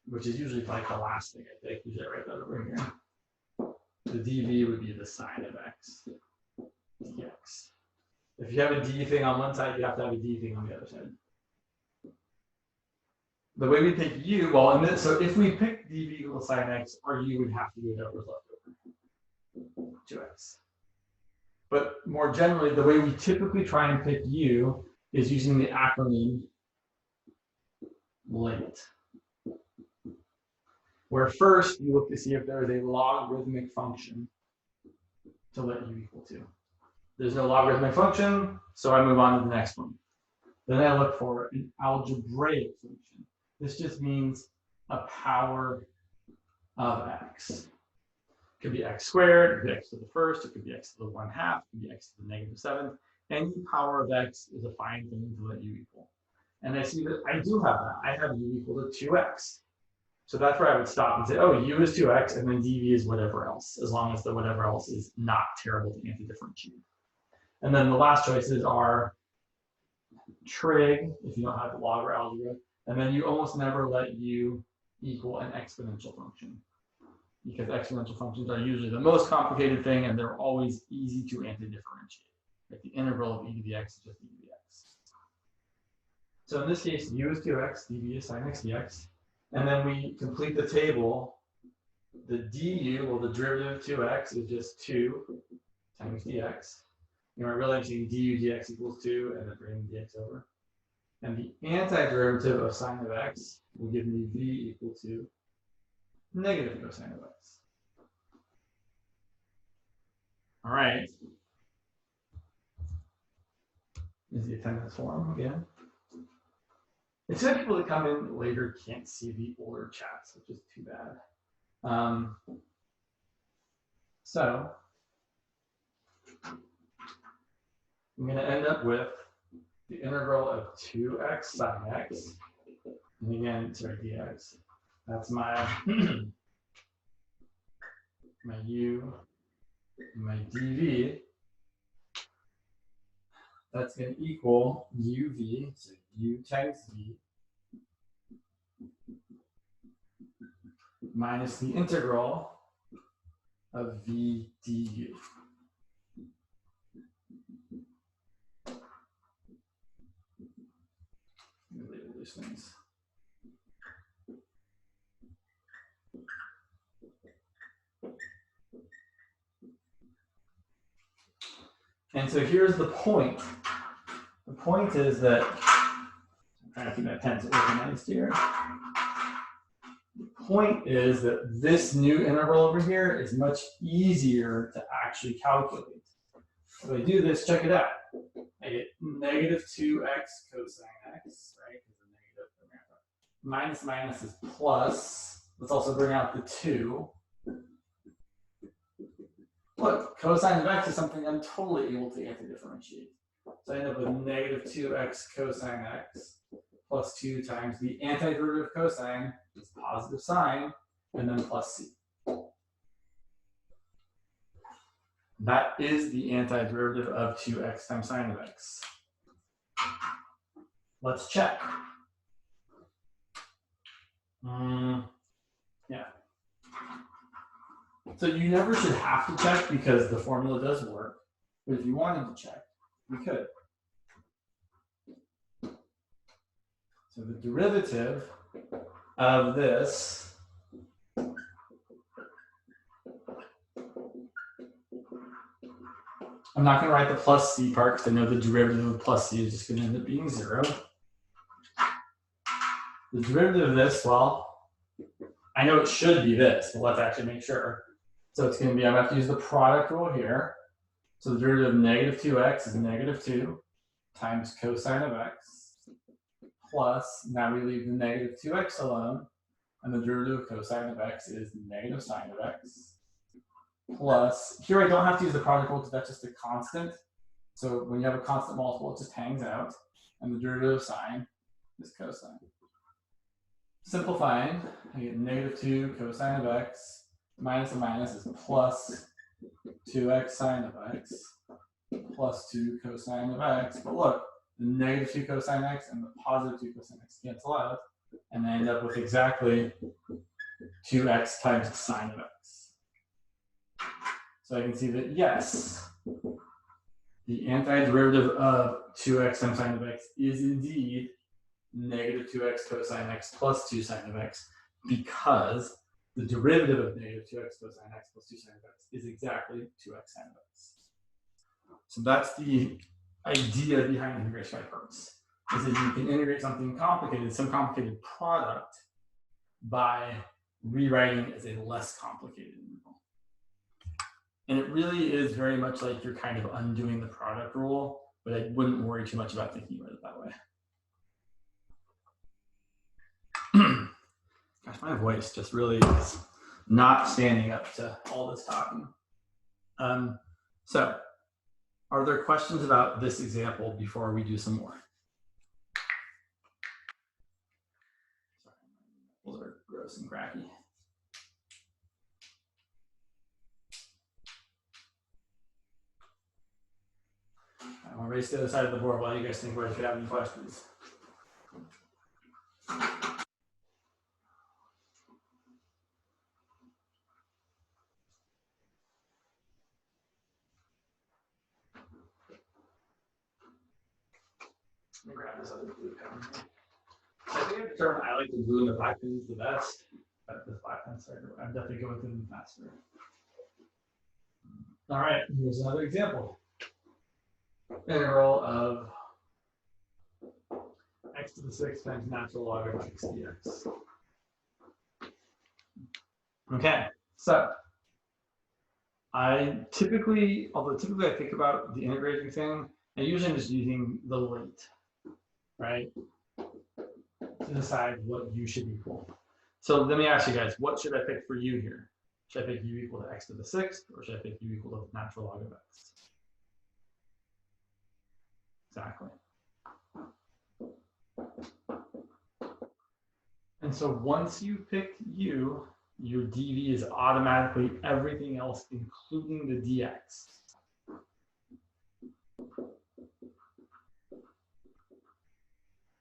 which is usually like the last thing I pick. Usually I write that over here. The dv would be the sine of x dx. If you have a d thing on one side, you have to have a d thing on the other side. The way we pick u, well, in this, so if we pick dv equals sine x, our u would have to be whatever's left over, 2x. But more generally, the way we typically try and pick u is using the acronym LATE. Where first you look to see if there is a logarithmic function to let u equal to. There's no logarithmic function, so I move on to the next one. Then I look for an algebraic function. This just means a power of x. It could be x squared, it could be x to the first, it could be x to the 1/2, it could be x to the -7th. Any power of x is a fine thing to let u equal. And I see that I do have that. I have u equal to 2x. So that's where I would stop and say, oh, u is 2x, and then dv is whatever else, as long as the whatever else is not terrible to anti-differentiate. And then the last choices are trig, if you don't have log or algebra, and then you almost never let u equal an exponential function, because exponential functions are usually the most complicated thing, and they're always easy to anti-differentiate. Like the integral of e to the x is just e to the x. So in this case, u is 2x, dv is sine x dx, and then we complete the table. The du, well, the derivative of 2x is just 2 times dx. You know, really I'm saying du dx equals 2 and then bring dx over. And the antiderivative of sine of x will give me v equal to negative cosine of x. All right. Is the attendance form again? It's good people that come in later can't see the older chats, which is too bad. So I'm going to end up with the integral of 2x sine x, and again, sorry, dx. That's my my u, my dv. That's going to equal uv, so u times v, minus the integral of v du. Label these things. And so here's the point. The point is that, I'm trying to keep my pens organized here. The point is that this new integral over here is much easier to actually calculate. If I do this, check it out. I get negative 2x cosine x, right? Because the negative minus minus is plus. Let's also bring out the 2. Look, cosine of x is something I'm totally able to get to differentiate. So I end up with negative 2x cosine x plus 2 times the antiderivative of cosine, which is positive sine, and then plus c. That is the antiderivative of 2x times sine of x. Let's check. Yeah. So you never should have to check because the formula does work. But if you wanted to check, we could. So the derivative of this I'm not going to write the plus c part because I know the derivative of plus c is just going to end up being 0. The derivative of this, well, I know it should be this, but let's actually make sure. So it's going to be, I'm going to have to use the product rule here. So the derivative of negative 2x is negative 2 times cosine of x plus, now we leave the negative 2x alone, and the derivative of cosine of x is negative sine of x plus, here I don't have to use the product rule because that's just a constant. So when you have a constant multiple, it just hangs out, and the derivative of sine is cosine. Simplifying, I get negative 2 cosine of x minus a minus is plus 2x sine of x plus 2 cosine of x. But look, the negative 2 cosine x and the positive 2 cosine x cancel out, and I end up with exactly 2x times sine of x. So I can see that, yes, the antiderivative of 2x times sine of x is indeed negative 2x cosine x plus 2 sine of x, because the derivative of negative 2x cosine x plus 2 sine of x is exactly 2x sine of x. So that's the idea behind integration by parts, is that you can integrate something complicated, some complicated product, by rewriting it as a less complicated integral. And it really is very much like you're kind of undoing the product rule, but I wouldn't worry too much about thinking about it that way. Gosh, my voice just really is not standing up to all this talking. So, are there questions about this example before we do some more? Sorry, those are gross and cracky. I want to race to the other side of the board while you guys think whether you could have any questions. Let me grab this other blue pen. I think I've determined I like the blue and the black pens the best. But this black pen, sorry, I'm definitely going through them faster. All right, here's another example. Integral of x to the 6 times natural log of x dx. Okay, so I typically, although typically I think about the integrating thing, I usually am just using the limit, right, to decide what u should equal. So let me ask you guys, what should I pick for u here? Should I pick u equal to x to the sixth, or should I pick u equal to the natural log of x? Exactly. And so once you pick u, your dv is automatically everything else, including the dx.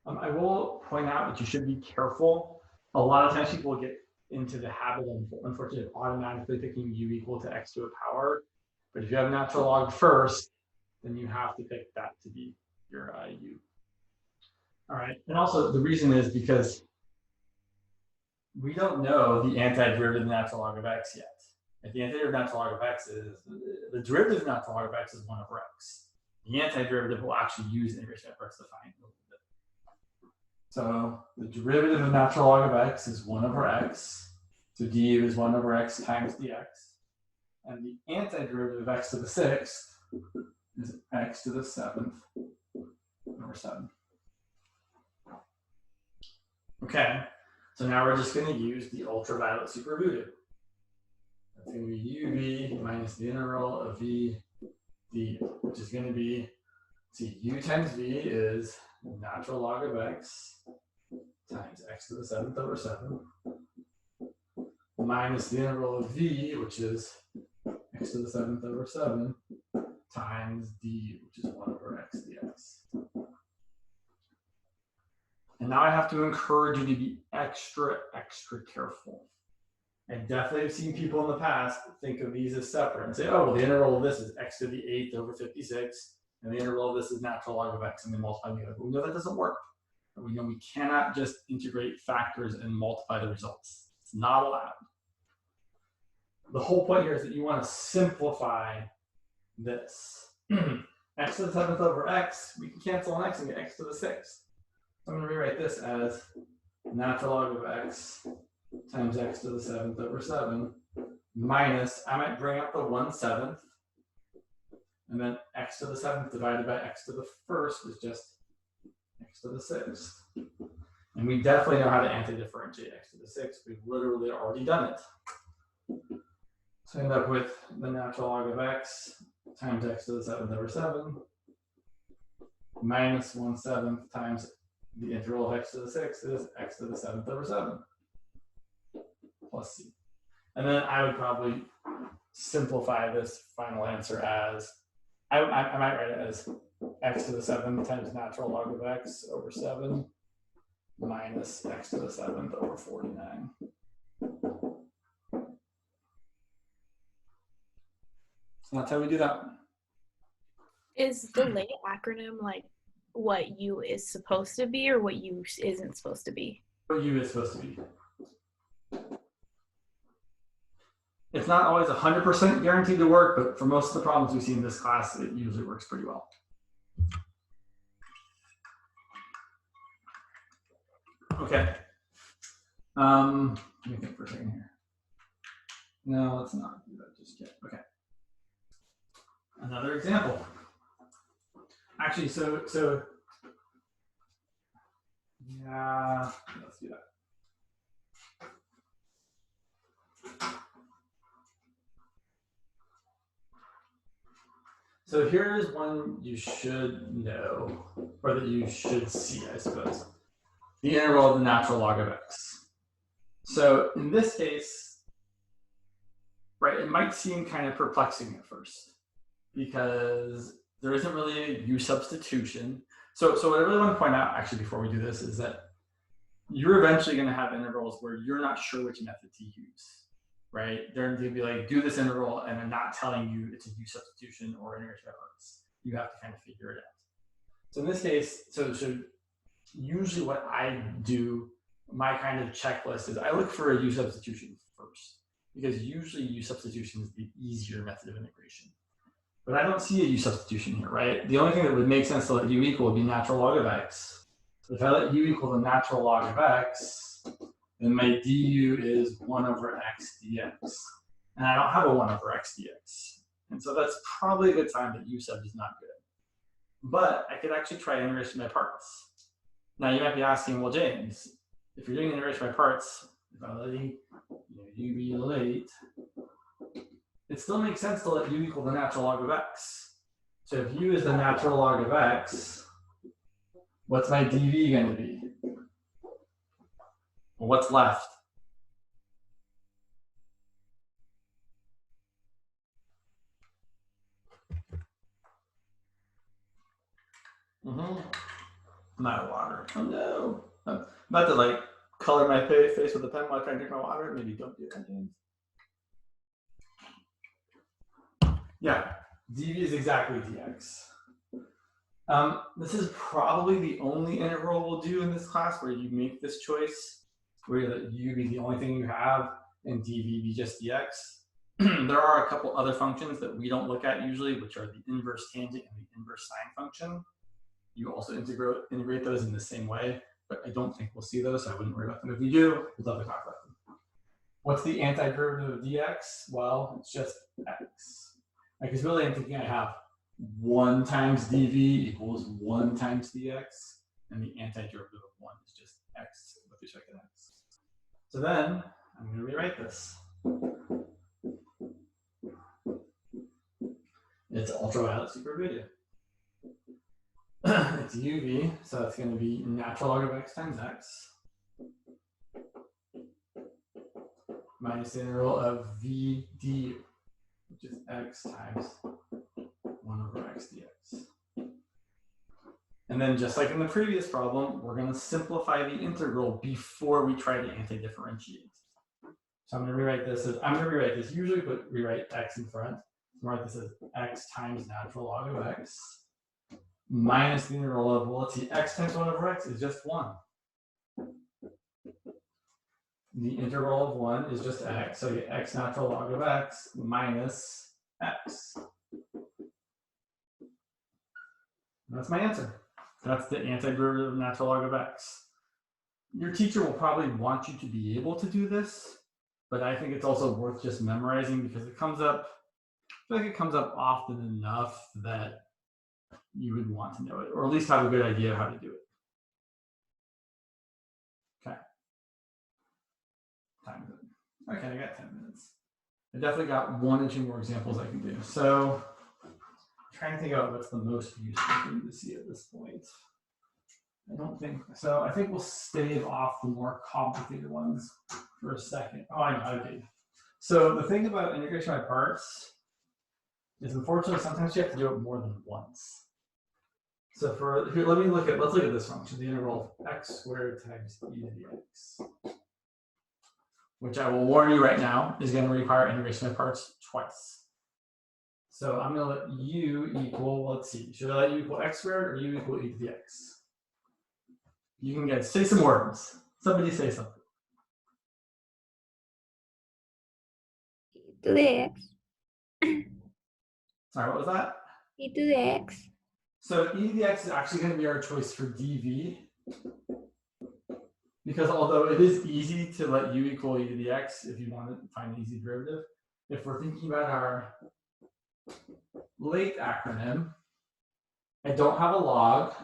I will point out that you should be careful. A lot of times people get into the habit of, unfortunately, of automatically picking u equal to x to a power. But if you have natural log first, then you have to pick that to be your u. All right, and also the reason is because we don't know the antiderivative of the natural log of x yet. If the antiderivative of natural log of x is, the derivative of natural log of x is 1 over x. The antiderivative will actually use integration by parts to find a little bit. So the derivative of natural log of x is 1 over x. So du is 1 over x times dx. And the antiderivative of x to the sixth is x to the seventh over 7. Okay, so now we're just going to use the ultraviolet supervoodoo. That's going to be uv minus the integral of v d, which is going to be, see, u times v is natural log of x times x to the seventh over 7 minus the integral of v, which is x to the seventh over 7 times d, which is 1 over x dx. And now I have to encourage you to be extra careful. I definitely have seen people in the past think of these as separate and say, oh, well, the integral of this is x to the 8th over 56, and the integral of this is natural log of x, and they multiply together. But we know that doesn't work. We know we cannot just integrate factors and multiply the results. It's not allowed. The whole point here is that you want to simplify this. X to the 7th over x, we can cancel an x and get x to the 6th. So I'm going to rewrite this as natural log of x times x to the 7th over 7 minus, I might bring up the 1/7, and then x to the 7th divided by x to the 1st is just x to the 6th. And we definitely know how to anti-differentiate x to the 6th. We've literally already done it. So I end up with the natural log of x times x to the 7th over 7 minus 1/7 times the integral of x to the 6th is x to the 7th over 7 plus c. And then I would probably simplify this final answer as, I might write it as x to the 7th times natural log of x over 7 minus x to the 7th over 49. So that's how we do that. Is the late acronym like what U is supposed to be or what U isn't supposed to be? What u is supposed to be. It's not always 100% guaranteed to work, but for most of the problems we see in this class, it usually works pretty well. Okay. Let me think for a second here. No, let's not do that just yet. Okay. Another example. Actually, so yeah, let's do that. So here's one you should know, or that you should see, I suppose. The integral of the natural log of x. So in this case, right, it might seem kind of perplexing at first because there isn't really a u substitution. So what I really want to point out, actually, before we do this, is that you're eventually going to have integrals where you're not sure which method to use, right? They're going to be like, do this integral, and I'm not telling you it's a u substitution or integration by parts. You have to kind of figure it out. So in this case, so usually what I do, my kind of checklist is I look for a u substitution first, because usually u substitution is the easier method of integration. But I don't see a u substitution here, right? The only thing that would make sense to let u equal would be natural log of x. So if I let u equal the natural log of x, then my du is 1 over x dx. And I don't have a 1 over x dx. And so that's probably a good sign that u sub is not good. But I could actually try integration by parts. Now you might be asking, well, James, if you're doing integration by parts, if I let u be late, it still makes sense to let u equal the natural log of x. So if u is the natural log of x, what's my dv going to be? Well, what's left? My water. Oh no. I'm about to like color my face with a pen while I try and drink my water. Maybe don't do that. Yeah, dv is exactly dx. This is probably the only integral we'll do in this class where you make this choice, where you let u be the only thing you have and dv be just dx. There are a couple other functions that we don't look at usually, which are the inverse tangent and the inverse sine function. You also integrate those in the same way, but I don't think we'll see those, so I wouldn't worry about them. If we do, we'd love to talk about them. What's the antiderivative of dx? Well, it's just x. Because really I'm thinking I have 1 times dv equals 1 times dx, and the antiderivative of 1 is just x with respect to x. So then I'm going to rewrite this. It's ultraviolet supervision. It's uv, so it's going to be natural log of x times x minus the integral of v du, which is x times 1 over x dx. And then just like in the previous problem, we're going to simplify the integral before we try to anti-differentiate. So I'm going to rewrite this as, usually rewrite x in front. So write this as x times natural log of x minus the integral of, well, let's see, x times 1 over x is just 1. The integral of 1 is just x, so you get x natural log of x minus x. And that's my answer. That's the antiderivative of natural log of x. Your teacher will probably want you to be able to do this, but I think it's also worth just memorizing because it comes up, I feel like it comes up often enough that you would want to know it, or at least have a good idea of how to do it. Okay. Time is it? Okay, I got 10 minutes. I definitely got 1 or 2 more examples I can do. So I'm trying to think about what's the most useful thing to see at this point. I don't think so. I think we'll stave off the more complicated ones for a second. Oh, I know. Okay. So the thing about integration by parts is, unfortunately, sometimes you have to do it more than once. So for here, let's look at this function, the integral of x squared times e to the x, which I will warn you right now is going to require integration by parts twice. So I'm going to let u equal, let's see, should I let u equal x squared or u equal e to the x? You can guys say some words. Somebody say something. E to the x. Sorry, what was that? E to the x. So e to the x is actually going to be our choice for dv, because although it is easy to let u equal e to the x if you want to find an easy derivative, if we're thinking about our late acronym, I don't have a log,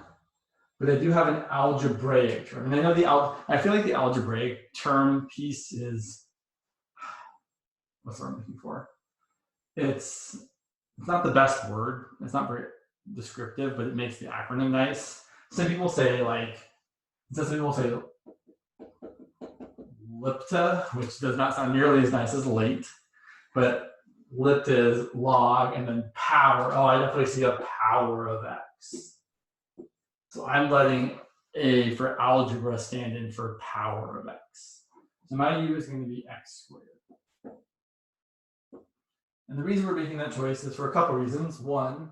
but I do have an algebraic term. And I know I feel like the algebraic term piece is, what's what I'm looking for? It's not the best word. It's not very descriptive, but it makes the acronym nice. Some people say LIPTA, which does not sound nearly as nice as late, but LIPTA is log and then power. Oh, I definitely see a power of x. So I'm letting A for algebra stand in for power of x. So my u is going to be x squared. And the reason we're making that choice is for a couple reasons. One,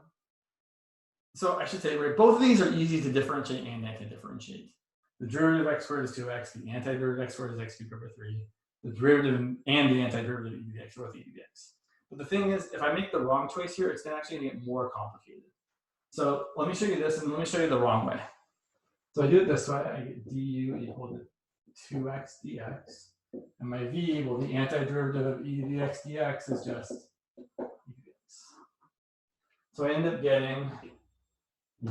so I should say, both of these are easy to differentiate and anti-differentiate. The derivative of x squared is 2x. The antiderivative of x squared is x cubed over 3. The derivative and the antiderivative of e to the x are both e to the x. But the thing is, if I make the wrong choice here, it's actually going to get more complicated. So let me show you this, and let me show you the wrong way. So I do it this way. I get du equal to 2x dx. And my v, well, the antiderivative of e to the x dx is just e to the x. So I end up getting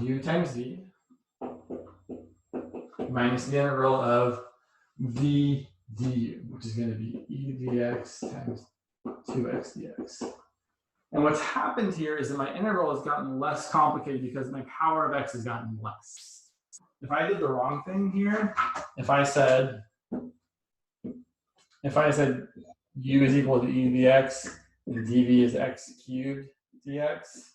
u times v minus the integral of v du, which is going to be e to the dx times 2x dx. And what's happened here is that my integral has gotten less complicated because my power of x has gotten less. If I did the wrong thing here, if I said u is equal to e to the x, and dv is x cubed dx,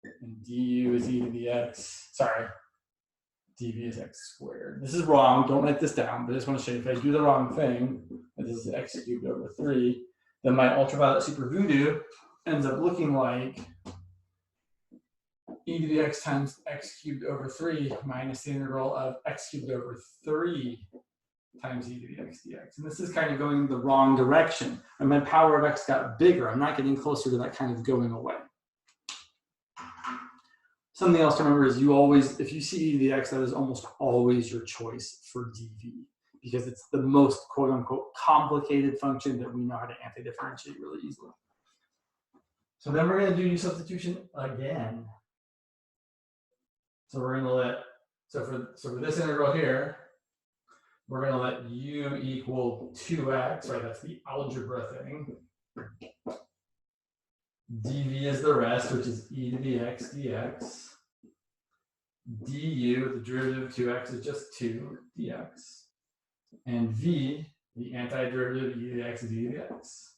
and du is e to the x, sorry, dv is x squared. This is wrong, don't write this down, but I just want to show you if I do the wrong thing, and this is x cubed over 3, then my ultraviolet super voodoo ends up looking like e to the x times x cubed over 3 minus the integral of x cubed over 3 times e to the x dx. And this is kind of going the wrong direction. And my power of x got bigger. I'm not getting closer to that kind of going away. Something else to remember is you always, if you see e to the x, that is almost always your choice for dv, because it's the most quote unquote complicated function that we know how to anti-differentiate really easily. So then we're going to do u substitution again. So we're going to let, so for this integral here, we're going to let u equal 2x, right? That's the algebra thing. dv is the rest, which is e to the x dx. du, the derivative of 2x is just 2 dx. And v, the antiderivative of e to the x is e to the x.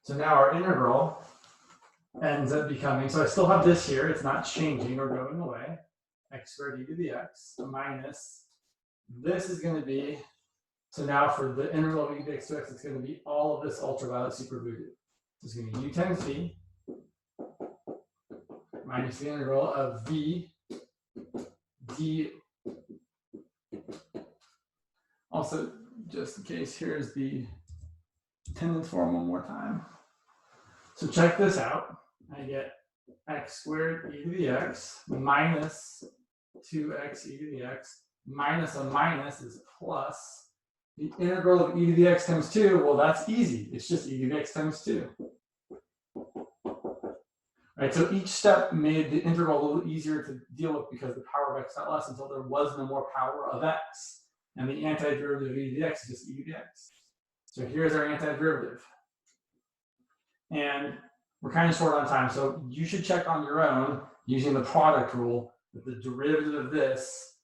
So now our integral ends up becoming, so I still have this here, it's not changing or going away, x squared e to the x minus, this is going to be, so now for the integral of e to the x to x, it's going to be all of this ultraviolet super voodoo. So it's going to be u times v minus the integral of v d. Also, just in case, here's the attendance form one more time. So check this out. I get x squared e to the x minus 2x e to the x minus a minus is plus the integral of e to the x times 2. Well, that's easy. It's just e to the x times 2. Right, so each step made the integral a little easier to deal with because the power of x got less until there was no more power of x. And the antiderivative of e to the x is just e to the x. So here's our antiderivative. And we're kind of short on time, so you should check on your own using the product rule that the derivative of this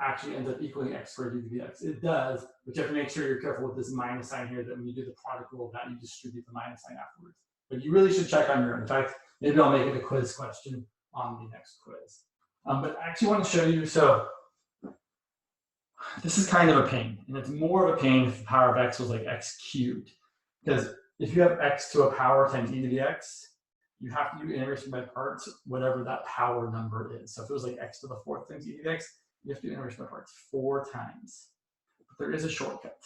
actually ends up equaling x squared e to the x. It does, but you have to make sure you're careful with this minus sign here, that when you do the product rule, that you distribute the minus sign afterwards. But you really should check on your own. In fact, maybe I'll make it a quiz question on the next quiz. But I actually want to show you, so this is kind of a pain, and it's more of a pain if the power of x was like x cubed. Because if you have x to a power times e to the x, you have to do integration by parts, whatever that power number is. So if it was like x to the 4th times e to the x, you have to do integration by parts 4 times. But there is a shortcut.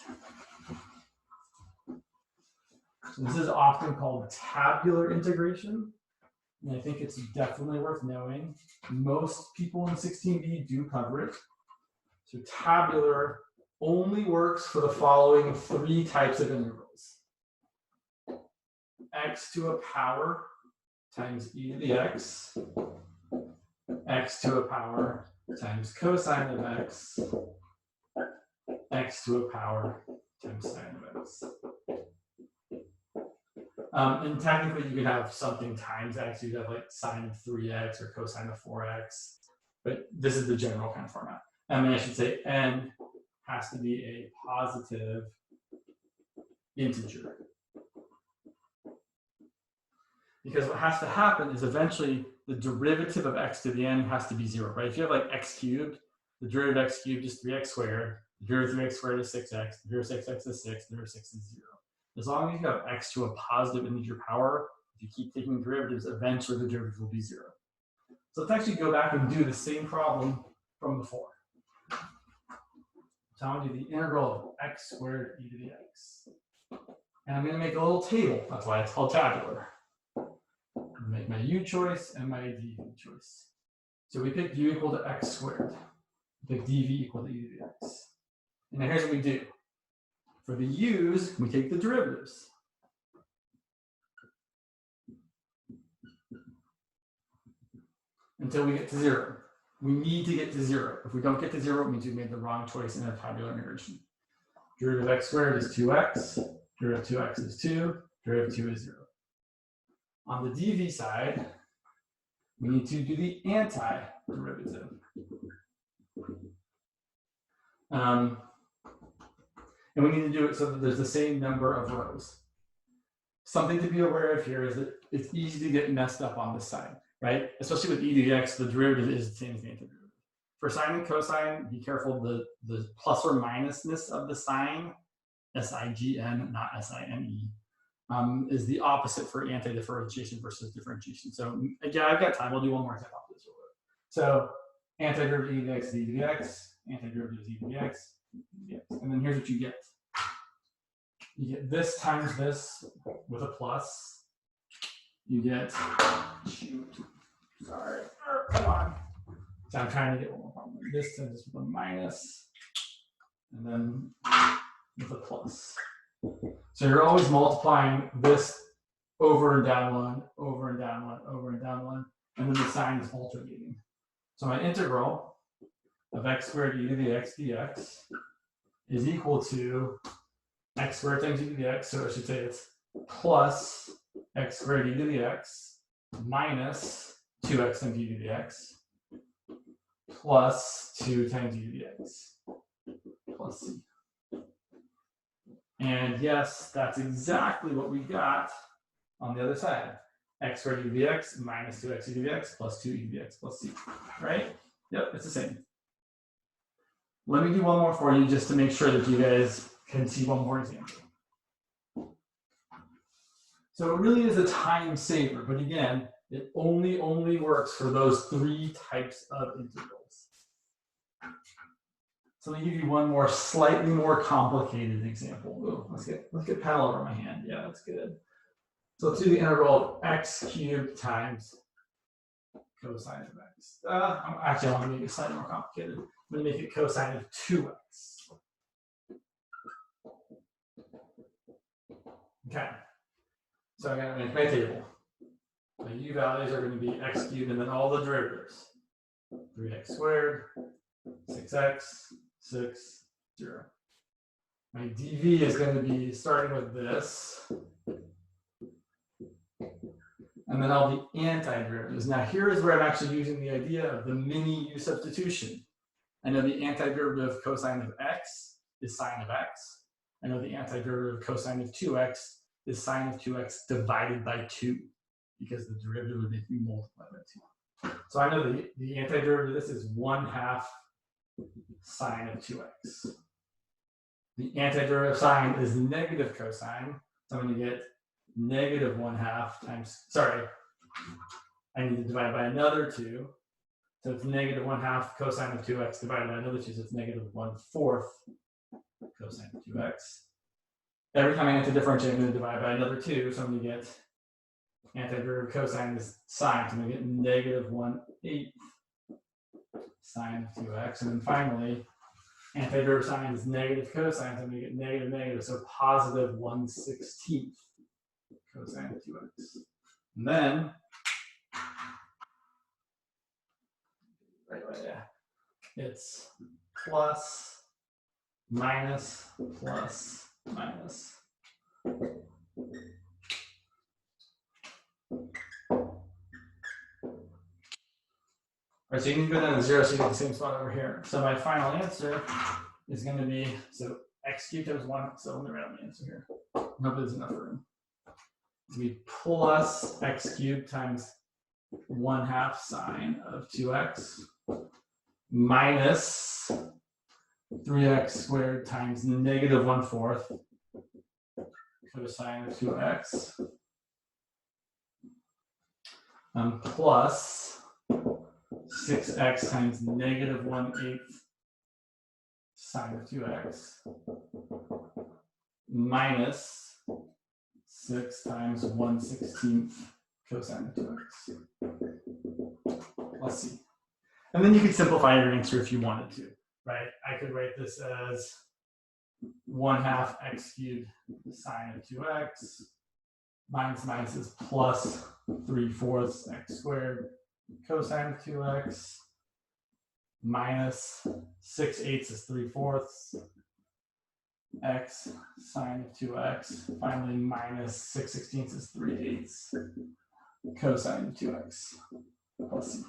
So this is often called tabular integration, and I think it's definitely worth knowing. Most people in 16B do cover it. So tabular only works for the following 3 types of integrals. X to a power times e to the x, x to a power times cosine of x, x to a power times sine of x. And technically you could have something times x, you could have like sine of 3x or cosine of 4x, but this is the general kind of format. And then I should say n has to be a positive integer. Because what has to happen is eventually the derivative of x to the n has to be 0, right? If you have like x cubed, the derivative of x cubed is 3x squared, the derivative of x squared is 6x, the derivative of 6x is 6, the derivative of 6 is 0. As long as you have x to a positive integer power, if you keep taking derivatives, eventually the derivative will be 0. So let's actually go back and do the same problem from before. So I'm going to do the integral of x squared e to the x. And I'm going to make a little table. That's why it's called tabular. I'm going to make my u choice and my dv choice. So we pick u equal to x squared. We pick dv equal to e to the x. And now here's what we do. For the u's, we take the derivatives. Until we get to 0. We need to get to 0. If we don't get to 0, it means we made the wrong choice in a tabular integration. Derivative of x squared is 2x. Derivative of 2x is 2. Derivative of 2 is 0. On the dv side, we need to do the antiderivative. And we need to do it so that there's the same number of rows. Something to be aware of here is that it's easy to get messed up on this side, right? Especially with e to the x, the derivative is the same as the antiderivative. For sine and cosine, be careful the plus or minusness of the sign, S-I-G-N, not S-I-N-E, is the opposite for antidifferentiation versus differentiation. So yeah, I've got time. We'll do one more example of this real quick. So antiderivative e to the x is e to the x, antiderivative is e to the x, and then here's what you get. You get this times this with a plus. You get, shoot, sorry, come on. So I'm trying to get one more problem. This times this with a minus, and then with a plus. So you're always multiplying this over and down one, over and down one, over and down one, and then the sign is alternating. So my integral of x squared e to the x dx is equal to x squared times e to the x, so I should say it's plus x squared e to the x minus 2x times e to the x plus 2 times e to the x plus c. And yes, that's exactly what we got on the other side. X squared e to the x minus 2x e to the x plus 2 e to the x plus c, right? Yep, it's the same. Let me do one more for you just to make sure that you guys can see one more example. So it really is a time saver, but again, it only works for those 3 types of integrals. So let me give you one more slightly more complicated example. Ooh, let's get paddle over my hand. Yeah, that's good. So let's do the integral of x cubed times cosine of x. Actually, I want to make it slightly more complicated. I'm going to make it cosine of 2x. Okay. So I'm going to make my table. The u values are going to be x cubed and then all the derivatives. 3x squared, 6x, 6, 0. My dv is going to be starting with this. And then all the antiderivatives. Now here is where I'm actually using the idea of the mini u substitution. I know the antiderivative of cosine of x is sine of x. I know the antiderivative of cosine of 2x is sine of 2x divided by 2, because the derivative would make me multiply by 2. So I know the antiderivative of this is 1/2 sine of 2x. The antiderivative of sine is negative cosine, so I'm going to get negative 1/2 times, sorry, I need to divide by another 2. So it's negative 1/2 cosine of 2x divided by another 2, so it's negative 1/4 cosine of 2x. Every time I have to differentiate, I'm going to divide by another 2, so I'm going to get antiderivative of cosine is sine, so I'm going to get negative 1/8 sine of 2x. And then finally, antiderivative of sine is negative cosine, so I'm going to get negative negative, so positive 1/16 cosine of 2x. And then, it's plus, minus, plus, minus. All right, so you can go down to 0, so you get the same spot over here. So my final answer is going to be, so x cubed times 1, so let me write my answer here. I hope there's enough room. It's going to be plus x cubed times 1/2 sine of 2x minus 3x squared times negative 1/4 cosine of 2x plus 6x times negative 1/8 sine of 2x minus 6 times 1/16 cosine of 2x. Let's see. And then you could simplify your answer if you wanted to, right? I could write this as 1/2 x cubed sine of 2x minus is plus 3/4 x squared cosine of 2x minus 6/8 is 3/4 x sine of 2x. Finally, minus 6/16 is 3/8 cosine of 2x plus c.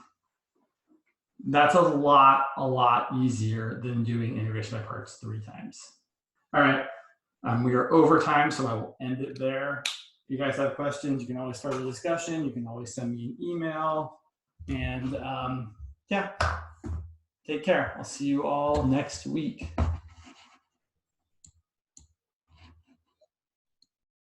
That's a lot easier than doing integration by parts 3 times. All right, we are over time, so I will end it there. If you guys have questions, you can always start a discussion. You can always send me an email. And yeah, take care. I'll see you all next week.